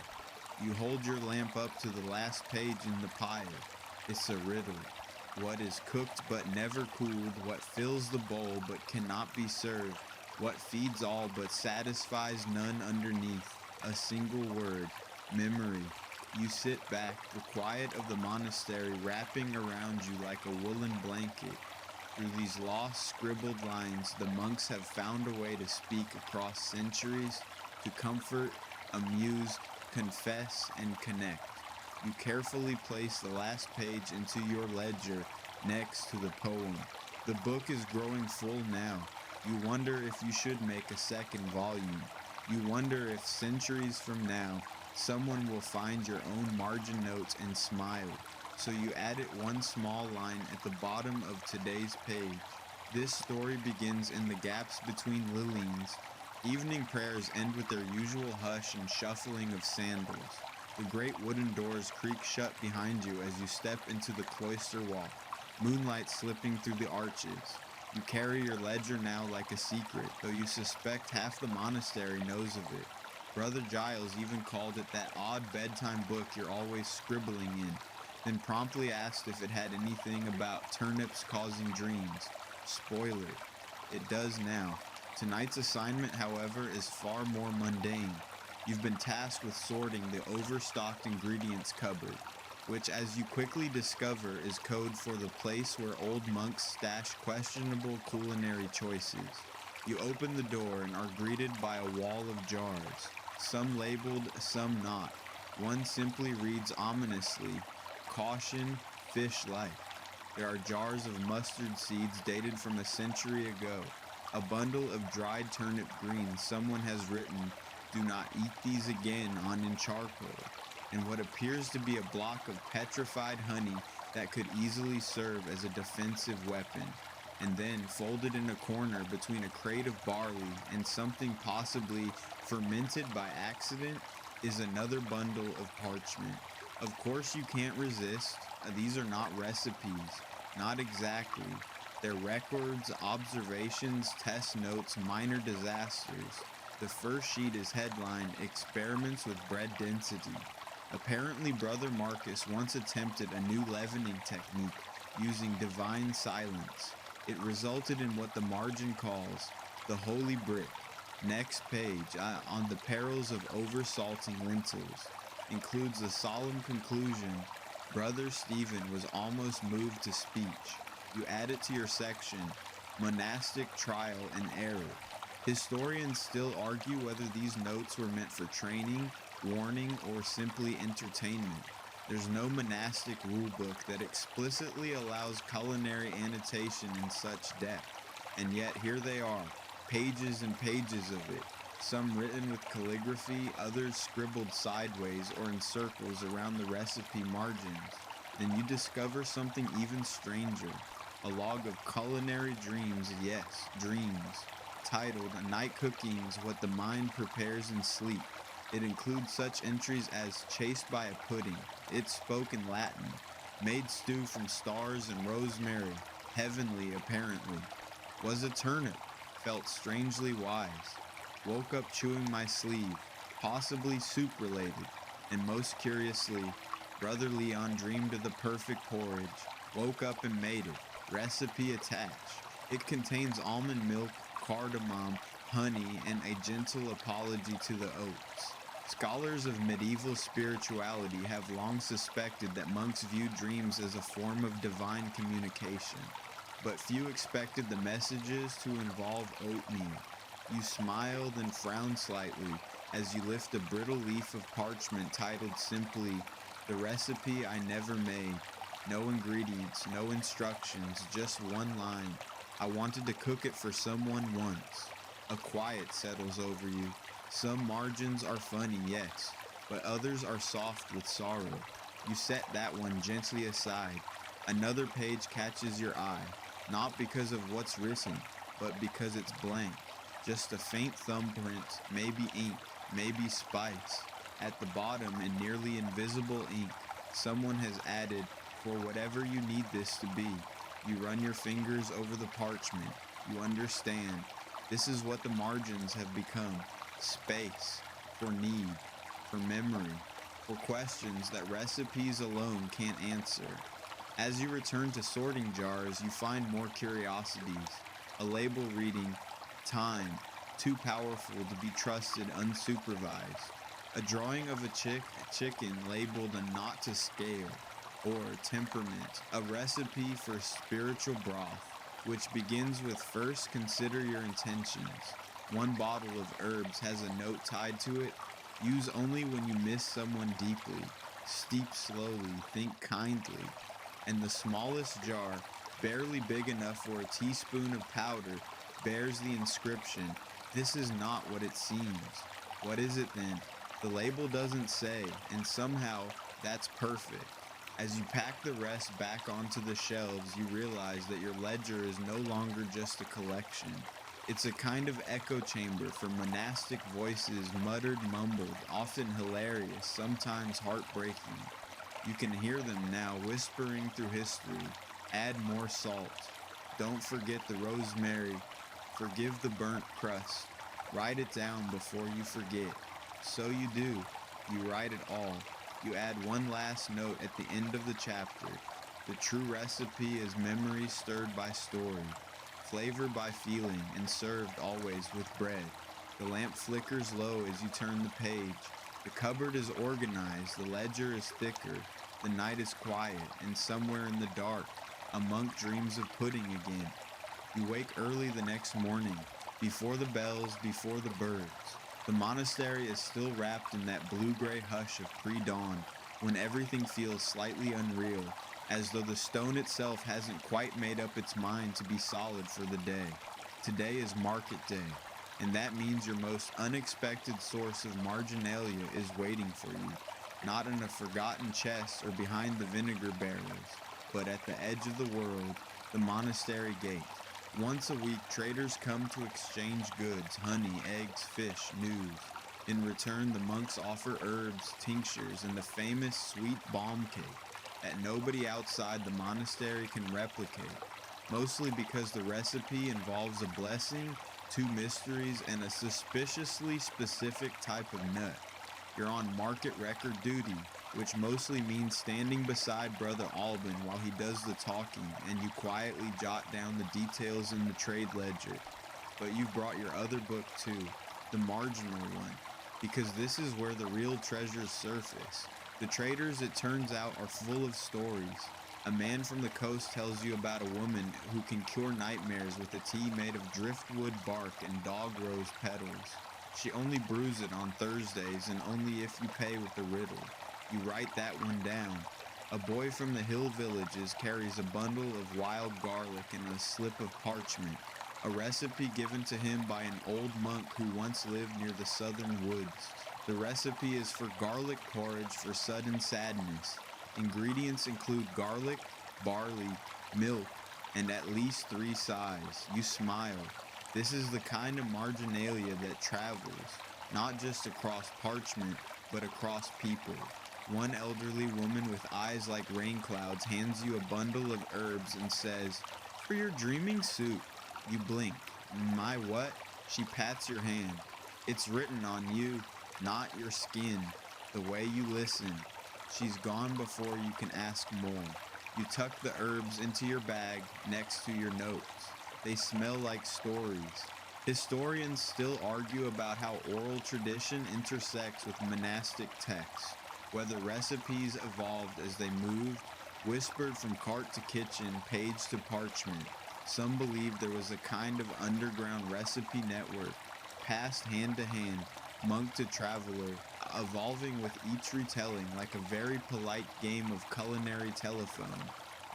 You hold your lamp up to the last page in the pile. It's a riddle. What is cooked but never cooled, what fills the bowl but cannot be served, what feeds all but satisfies none underneath. A single word, memory. You sit back, the quiet of the monastery wrapping around you like a woolen blanket. Through these lost, scribbled lines, the monks have found a way to speak across centuries, to comfort, amuse, confess, and connect. You carefully place the last page into your ledger next to the poem. The book is growing full now. You wonder if you should make a second volume. You wonder if centuries from now, someone will find your own margin notes and smile. So you added one small line at the bottom of today's page. This story begins in the gaps between lilies. Evening prayers end with their usual hush and shuffling of sandals. The great wooden doors creak shut behind you as you step into the cloister walk, moonlight slipping through the arches. You carry your ledger now like a secret, though you suspect half the monastery knows of it. Brother Giles even called it that odd bedtime book you're always scribbling in, then promptly asked if it had anything about turnips causing dreams. Spoiler, it does now. Tonight's assignment, however, is far more mundane. You've been tasked with sorting the overstocked ingredients cupboard, which, as you quickly discover, is code for the place where old monks stash questionable culinary choices. You open the door and are greeted by a wall of jars, some labeled, some not. One simply reads ominously, "Caution, fish life." There are jars of mustard seeds dated from a century ago, a bundle of dried turnip greens someone has written, "Do not eat these again," on in charcoal, and what appears to be a block of petrified honey that could easily serve as a defensive weapon. And then, folded in a corner between a crate of barley and something possibly fermented by accident, is another bundle of parchment. Of course you can't resist. These are not recipes. Not exactly. They're records, observations, test notes, minor disasters. The first sheet is headlined, "Experiments with Bread Density." Apparently, Brother Marcus once attempted a new leavening technique using divine silence. It resulted in what the margin calls the holy brick. Next page, on the perils of oversalting lentils, includes the solemn conclusion, "Brother Stephen was almost moved to speech." You add it to your section, "Monastic Trial and Error." Historians still argue whether these notes were meant for training, warning, or simply entertainment. There's no monastic rulebook that explicitly allows culinary annotation in such depth, and yet here they are, pages and pages of it, some written with calligraphy, others scribbled sideways or in circles around the recipe margins. Then you discover something even stranger, a log of culinary dreams, yes, dreams, titled "Night Cooking's What the Mind Prepares in Sleep." It includes such entries as "chased by a pudding," it spoke in Latin, "made stew from stars and rosemary, heavenly apparently, was a turnip, felt strangely wise, woke up chewing my sleeve, possibly soup related, And most curiously, Brother Leon dreamed of the perfect porridge, woke up and made it. Recipe attached. It contains almond milk, cardamom, honey, and a gentle apology to the oats. Scholars of medieval spirituality have long suspected that monks viewed dreams as a form of divine communication, but few expected the messages to involve oatmeal. You smile, then frown slightly as you lift a brittle leaf of parchment titled simply, "The Recipe I Never Made." No ingredients, no instructions, just one line. "I wanted to cook it for someone once." A quiet settles over you. Some margins are funny, yes, but others are soft with sorrow. You set that one gently aside. Another page catches your eye, not because of what's written, but because it's blank. Just a faint thumbprint, maybe ink, maybe spice. At the bottom, in nearly invisible ink, someone has added, "For whatever you need this to be." You run your fingers over the parchment. You understand. This is what the margins have become. Space. For need. For memory. For questions that recipes alone can't answer. As you return to sorting jars, you find more curiosities. A label reading, "Time. Too powerful to be trusted unsupervised." A drawing of a chicken labeled a "not to scale." Or temperament, a recipe for spiritual broth, which begins with, "First consider your intentions." One bottle of herbs has a note tied to it, "Use only when you miss someone deeply. Steep slowly, think kindly." And the smallest jar, barely big enough for a teaspoon of powder, bears the inscription, "This is not what it seems." What is it then? The label doesn't say, and somehow that's perfect. As you pack the rest back onto the shelves, you realize that your ledger is no longer just a collection. It's a kind of echo chamber for monastic voices, muttered, mumbled, often hilarious, sometimes heartbreaking. You can hear them now whispering through history. Add more salt. Don't forget the rosemary. Forgive the burnt crust. Write it down before you forget. So you do. You write it all. You add one last note at the end of the chapter. The true recipe is memory stirred by story, flavor by feeling, and served always with bread. The lamp flickers low as you turn the page. The cupboard is organized, the ledger is thicker, the night is quiet, and somewhere in the dark, a monk dreams of pudding again. You wake early the next morning, before the bells, before the birds. The monastery is still wrapped in that blue-gray hush of pre-dawn, when everything feels slightly unreal, as though the stone itself hasn't quite made up its mind to be solid for the day. Today is market day, and that means your most unexpected source of marginalia is waiting for you, not in a forgotten chest or behind the vinegar barrels, but at the edge of the world, the monastery gate. Once a week, traders come to exchange goods, honey, eggs, fish, news. In return, the monks offer herbs, tinctures, and the famous sweet balm cake that nobody outside the monastery can replicate, mostly because the recipe involves a blessing, two mysteries, and a suspiciously specific type of nut. You're on market record duty, which mostly means standing beside Brother Alban while he does the talking, and you quietly jot down the details in the trade ledger. But you've brought your other book too, the marginal one, because this is where the real treasures surface. The traders, it turns out, are full of stories. A man from the coast tells you about a woman who can cure nightmares with a tea made of driftwood bark and dog rose petals. She only brews it on Thursdays, and only if you pay with a riddle. You write that one down. A boy from the hill villages carries a bundle of wild garlic and a slip of parchment, a recipe given to him by an old monk who once lived near the southern woods. The recipe is for garlic porridge for sudden sadness. Ingredients include garlic, barley, milk, and at least 3 sighs. You smile. This is the kind of marginalia that travels, not just across parchment, but across people. One elderly woman with eyes like rain clouds hands you a bundle of herbs and says, "For your dreaming soup." You blink. "My what?" She pats your hand. "It's written on you, not your skin." The way you listen. She's gone before you can ask more. You tuck the herbs into your bag next to your notes. They smell like stories. Historians still argue about how oral tradition intersects with monastic texts, whether recipes evolved as they moved, whispered from cart to kitchen, page to parchment. Some believe there was a kind of underground recipe network, passed hand to hand, monk to traveler, evolving with each retelling like a very polite game of culinary telephone.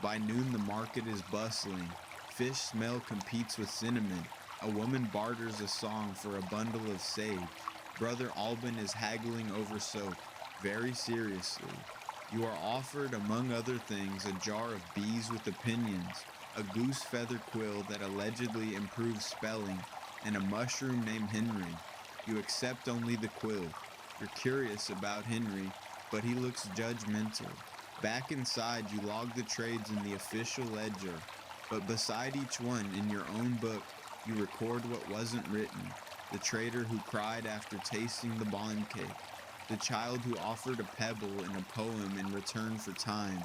By noon, the market is bustling. Fish smell competes with cinnamon. A woman barters a song for a bundle of sage. Brother Alban is haggling over soap, very seriously. You are offered, among other things, a jar of bees with opinions, a goose feather quill that allegedly improves spelling, and a mushroom named Henry. You accept only the quill. You're curious about Henry, but he looks judgmental. Back inside, you log the trades in the official ledger, but beside each one, in your own book, you record what wasn't written. The trader who cried after tasting the bond cake. The child who offered a pebble in a poem in return for time.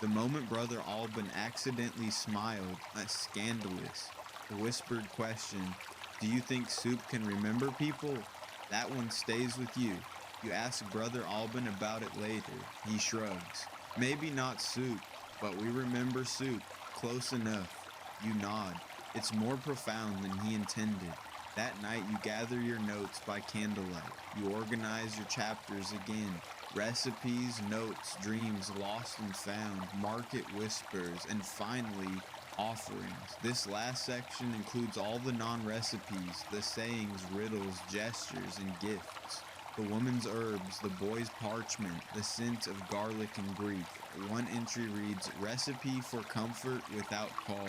The moment Brother Alban accidentally smiled, scandalous. The whispered question, do you think soup can remember people? That one stays with you. You ask Brother Alban about it later. He shrugs. Maybe not soup, but we remember soup. Close enough. You nod. It's more profound than he intended. That night you gather your notes by candlelight. You organize your chapters again. Recipes, notes, dreams lost and found, market whispers, and finally, offerings. This last section includes all the non-recipes, the sayings, riddles, gestures, and gifts. The woman's herbs, the boy's parchment, the scent of garlic and grief. One entry reads, recipe for comfort without cause.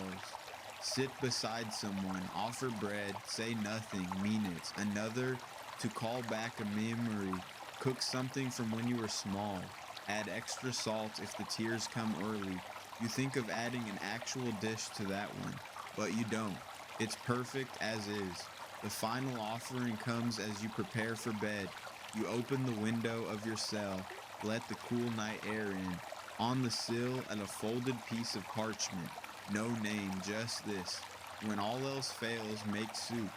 Sit beside someone, offer bread, say nothing, mean it. Another, to call back a memory, cook something from when you were small. Add extra salt if the tears come early. You think of adding an actual dish to that one, but you don't. It's perfect as is. The final offering comes as you prepare for bed. You open the window of your cell, let the cool night air in. On the sill, and a folded piece of parchment. No name, just this. When all else fails, make soup.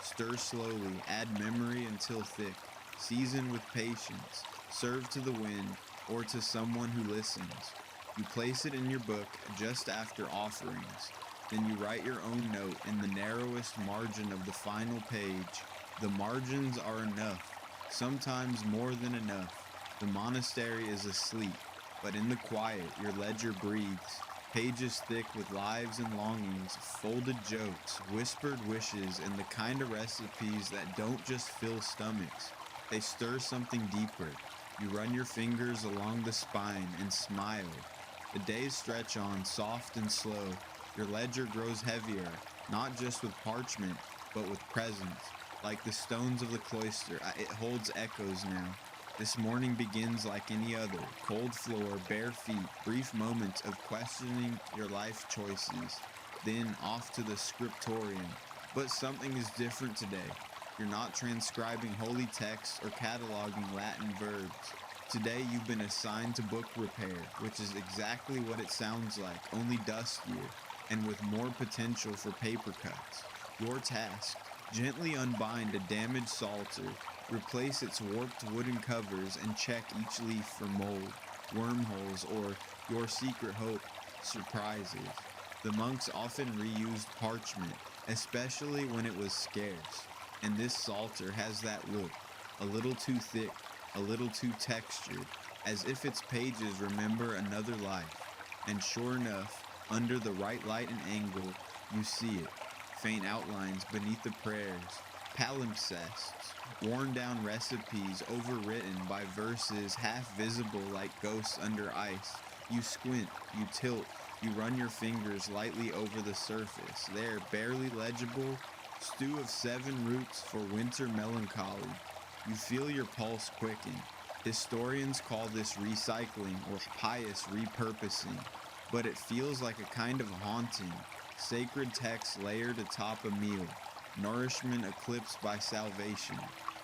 Stir slowly, add memory until thick. Season with patience. Serve to the wind, or to someone who listens. You place it in your book just after offerings. Then you write your own note in the narrowest margin of the final page. The margins are enough, sometimes more than enough. The monastery is asleep, but in the quiet your ledger breathes. Pages thick with lives and longings, folded jokes, whispered wishes, and the kind of recipes that don't just fill stomachs. They stir something deeper. You run your fingers along the spine and smile. The days stretch on, soft and slow. Your ledger grows heavier, not just with parchment, but with presence. Like the stones of the cloister, it holds echoes now. This morning begins like any other. Cold floor, bare feet, brief moments of questioning your life choices. Then off to the scriptorium. But something is different today. You're not transcribing holy texts or cataloging Latin verbs. Today you've been assigned to book repair, which is exactly what it sounds like, only dustier, and with more potential for paper cuts. Your task, gently unbind a damaged psalter, replace its warped wooden covers, and check each leaf for mold, wormholes, or, your secret hope, surprises. The monks often reused parchment, especially when it was scarce, and this psalter has that look, a little too thick, a little too textured, as if its pages remember another life. And sure enough, under the right light and angle, you see it, faint outlines beneath the prayers, palimpsests, worn down recipes overwritten by verses half visible like ghosts under ice. You squint, you tilt, you run your fingers lightly over the surface. There, barely legible, stew of 7 roots for winter melancholy. You feel your pulse quicken. Historians call this recycling or pious repurposing, but it feels like a kind of haunting. Sacred text layered atop a meal, nourishment eclipsed by salvation.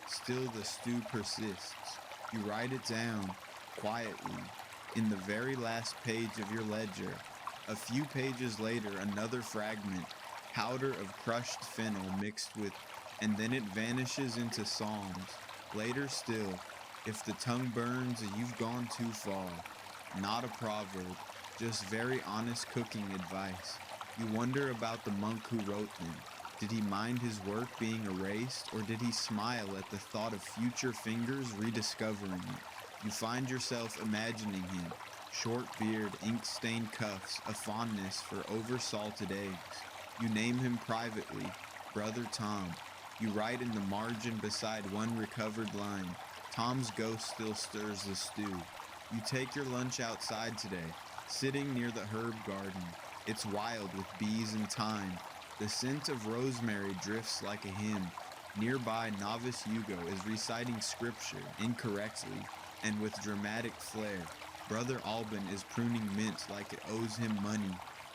Still the stew persists. You write it down, quietly, in the very last page of your ledger. A few pages later, another fragment, powder of crushed fennel mixed with, and then it vanishes into psalms. Later still, if the tongue burns, you've gone too far. Not a proverb, just very honest cooking advice. You wonder about the monk who wrote them. Did he mind his work being erased, or did he smile at the thought of future fingers rediscovering it? You find yourself imagining him, short beard, ink-stained cuffs, a fondness for over-salted eggs. You name him privately, Brother Tom. You write in the margin beside one recovered line, Tom's ghost still stirs the stew. You take your lunch outside today, sitting near the herb garden. It's wild with bees and thyme. The scent of rosemary drifts like a hymn. Nearby, novice Hugo is reciting scripture incorrectly and with dramatic flair. Brother Alban is pruning mint like it owes him money.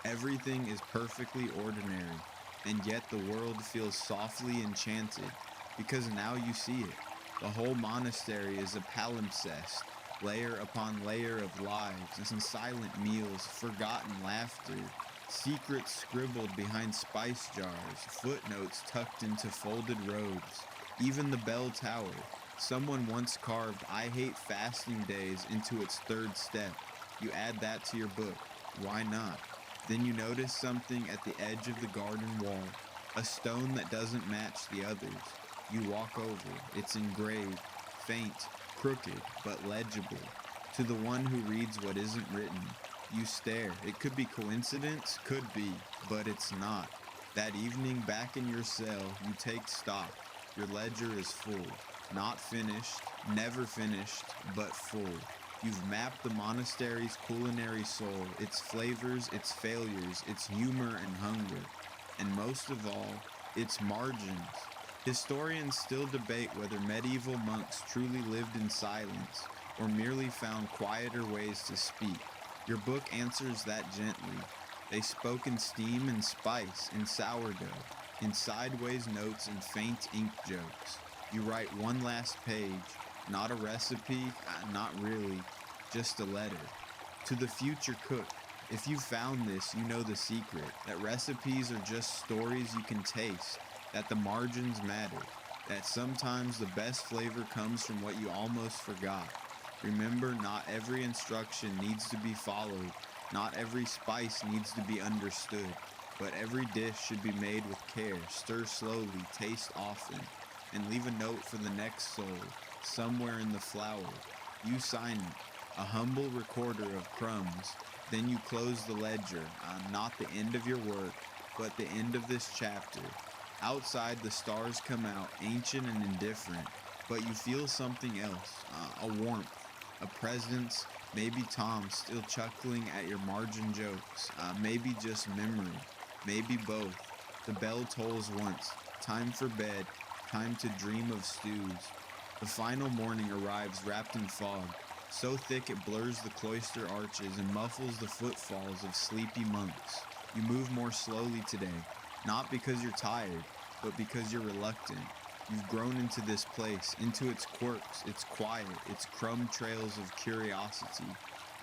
Everything is perfectly ordinary, and yet the world feels softly enchanted, because now you see it. The whole monastery is a palimpsest, layer upon layer of lives and silent meals, forgotten laughter, secrets scribbled behind spice jars, footnotes tucked into folded robes. Even the bell tower. Someone once carved "I hate fasting days" into its third step. You add that to your book. Why not? Then you notice something at the edge of the garden wall, a stone that doesn't match the others. You walk over. It's engraved, faint, crooked, but legible. To the one who reads what isn't written, you stare. It could be coincidence, could be, but it's not. That evening, back in your cell, you take stock. Your ledger is full. Not finished, never finished, but full. You've mapped the monastery's culinary soul, its flavors, its failures, its humor and hunger, and most of all, its margins. Historians still debate whether medieval monks truly lived in silence or merely found quieter ways to speak. Your book answers that gently. They spoke in steam and spice, in sourdough, in sideways notes and faint ink jokes. You write one last page, not a recipe, not really, just a letter. To the future cook, if you found this, you know the secret, that recipes are just stories you can taste, that the margins matter, that sometimes the best flavor comes from what you almost forgot. Remember, not every instruction needs to be followed, not every spice needs to be understood, but every dish should be made with care, stir slowly, taste often, and leave a note for the next soul, somewhere in the flour. You sign it, a humble recorder of crumbs. Then you close the ledger, not the end of your work, but the end of this chapter. Outside, the stars come out, ancient and indifferent, but you feel something else, a warmth, a presence, maybe Tom still chuckling at your margin jokes, maybe just memory, maybe both. The bell tolls once, time for bed, time to dream of stews. The final morning arrives wrapped in fog, so thick it blurs the cloister arches and muffles the footfalls of sleepy monks. You move more slowly today, not because you're tired, but because you're reluctant. You've grown into this place, into its quirks, its quiet, its crumb trails of curiosity.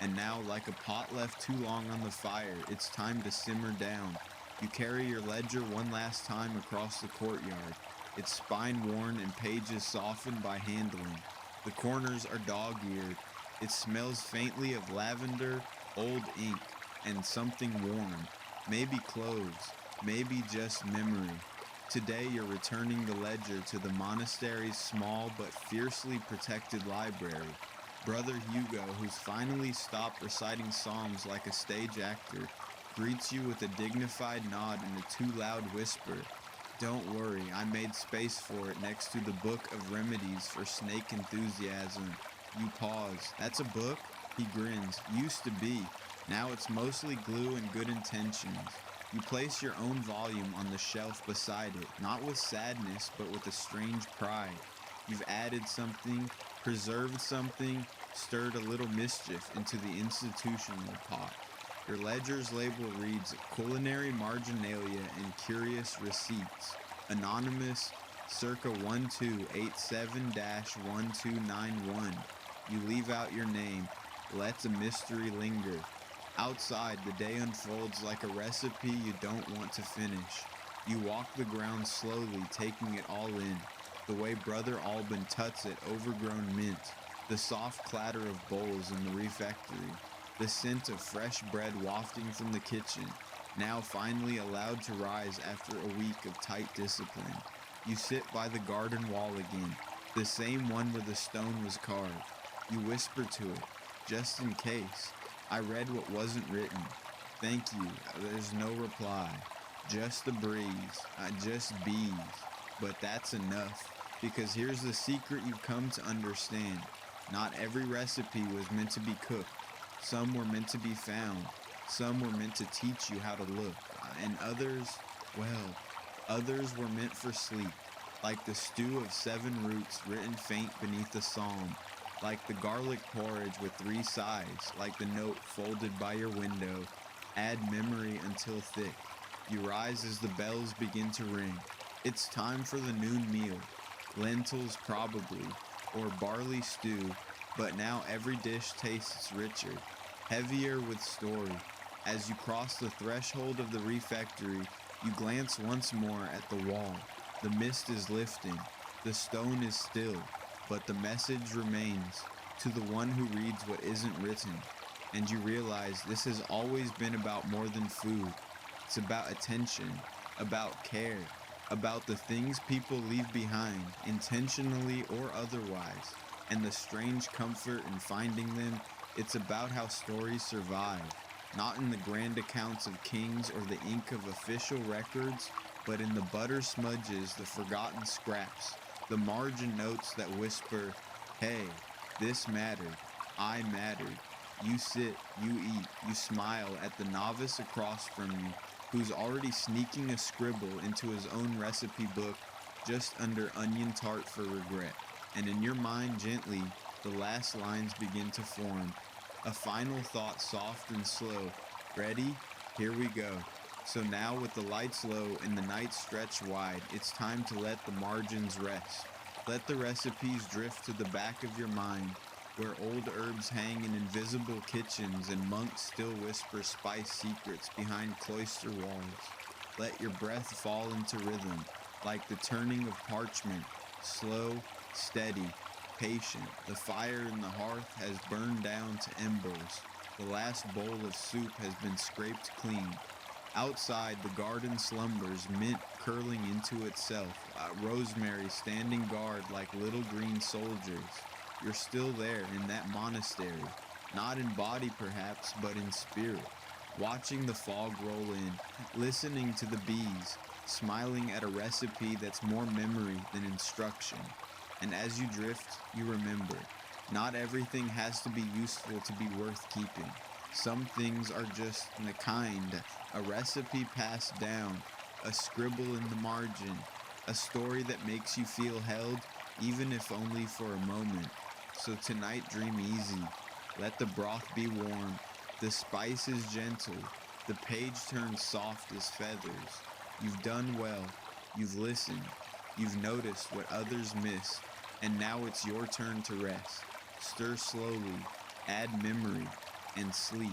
And now, like a pot left too long on the fire, it's time to simmer down. You carry your ledger one last time across the courtyard, its spine worn and pages softened by handling. The corners are dog-eared. It smells faintly of lavender, old ink, and something warm. Maybe clothes, maybe just memory. Today you're returning the ledger to the monastery's small but fiercely protected library. Brother Hugo, who's finally stopped reciting psalms like a stage actor, greets you with a dignified nod and a too loud whisper. Don't worry, I made space for it next to the Book of Remedies for Snake Enthusiasm. You pause. That's a book? He grins. Used to be. Now it's mostly glue and good intentions. You place your own volume on the shelf beside it, not with sadness, but with a strange pride. You've added something, preserved something, stirred a little mischief into the institutional pot. Your ledger's label reads Culinary Marginalia and Curious Receipts. Anonymous, circa 1287-1291. You leave out your name, let the mystery linger. Outside, the day unfolds like a recipe you don't want to finish. You walk the ground slowly, taking it all in. The way Brother Alban tuts at overgrown mint, the soft clatter of bowls in the refectory, the scent of fresh bread wafting from the kitchen, now finally allowed to rise after a week of tight discipline. You sit by the garden wall again, the same one where the stone was carved. You whisper to it, just in case. I read what wasn't written. Thank you. There's no reply. Just the breeze. Just bees. But that's enough. Because here's the secret you've come to understand. Not every recipe was meant to be cooked. Some were meant to be found. Some were meant to teach you how to look. And others, well, others were meant for sleep. Like the stew of 7 roots written faint beneath the psalm. Like the garlic porridge with 3 sides, like the note folded by your window, add memory until thick. You rise as the bells begin to ring. It's time for the noon meal. Lentils probably, or barley stew, but now every dish tastes richer, heavier with story. As you cross the threshold of the refectory, you glance once more at the wall. The mist is lifting, the stone is still, but the message remains to the one who reads what isn't written. And you realize this has always been about more than food. It's about attention, about care, about the things people leave behind, intentionally or otherwise, and the strange comfort in finding them. It's about how stories survive, not in the grand accounts of kings or the ink of official records, but in the butter smudges, the forgotten scraps, the margin notes that whisper, hey, this mattered, I mattered. You sit, you eat, you smile at the novice across from you, who's already sneaking a scribble into his own recipe book just under onion tart for regret. And in your mind, gently, the last lines begin to form. A final thought, soft and slow. Ready? Here we go. So now with the lights low and the night stretched wide, it's time to let the margins rest. Let the recipes drift to the back of your mind, where old herbs hang in invisible kitchens and monks still whisper spice secrets behind cloister walls. Let your breath fall into rhythm, like the turning of parchment, slow, steady, patient. The fire in the hearth has burned down to embers. The last bowl of soup has been scraped clean. Outside, the garden slumbers, mint curling into itself, rosemary standing guard like little green soldiers. You're still there in that monastery, not in body perhaps, but in spirit, watching the fog roll in, listening to the bees, smiling at a recipe that's more memory than instruction. And as you drift, you remember, not everything has to be useful to be worth keeping. Some things are just the kind, a recipe passed down, a scribble in the margin, a story that makes you feel held, even if only for a moment. So tonight dream easy, let the broth be warm, the spice is gentle, the page turns soft as feathers. You've done well, you've listened, you've noticed what others miss, and now it's your turn to rest. Stir slowly, add memory, and sleep.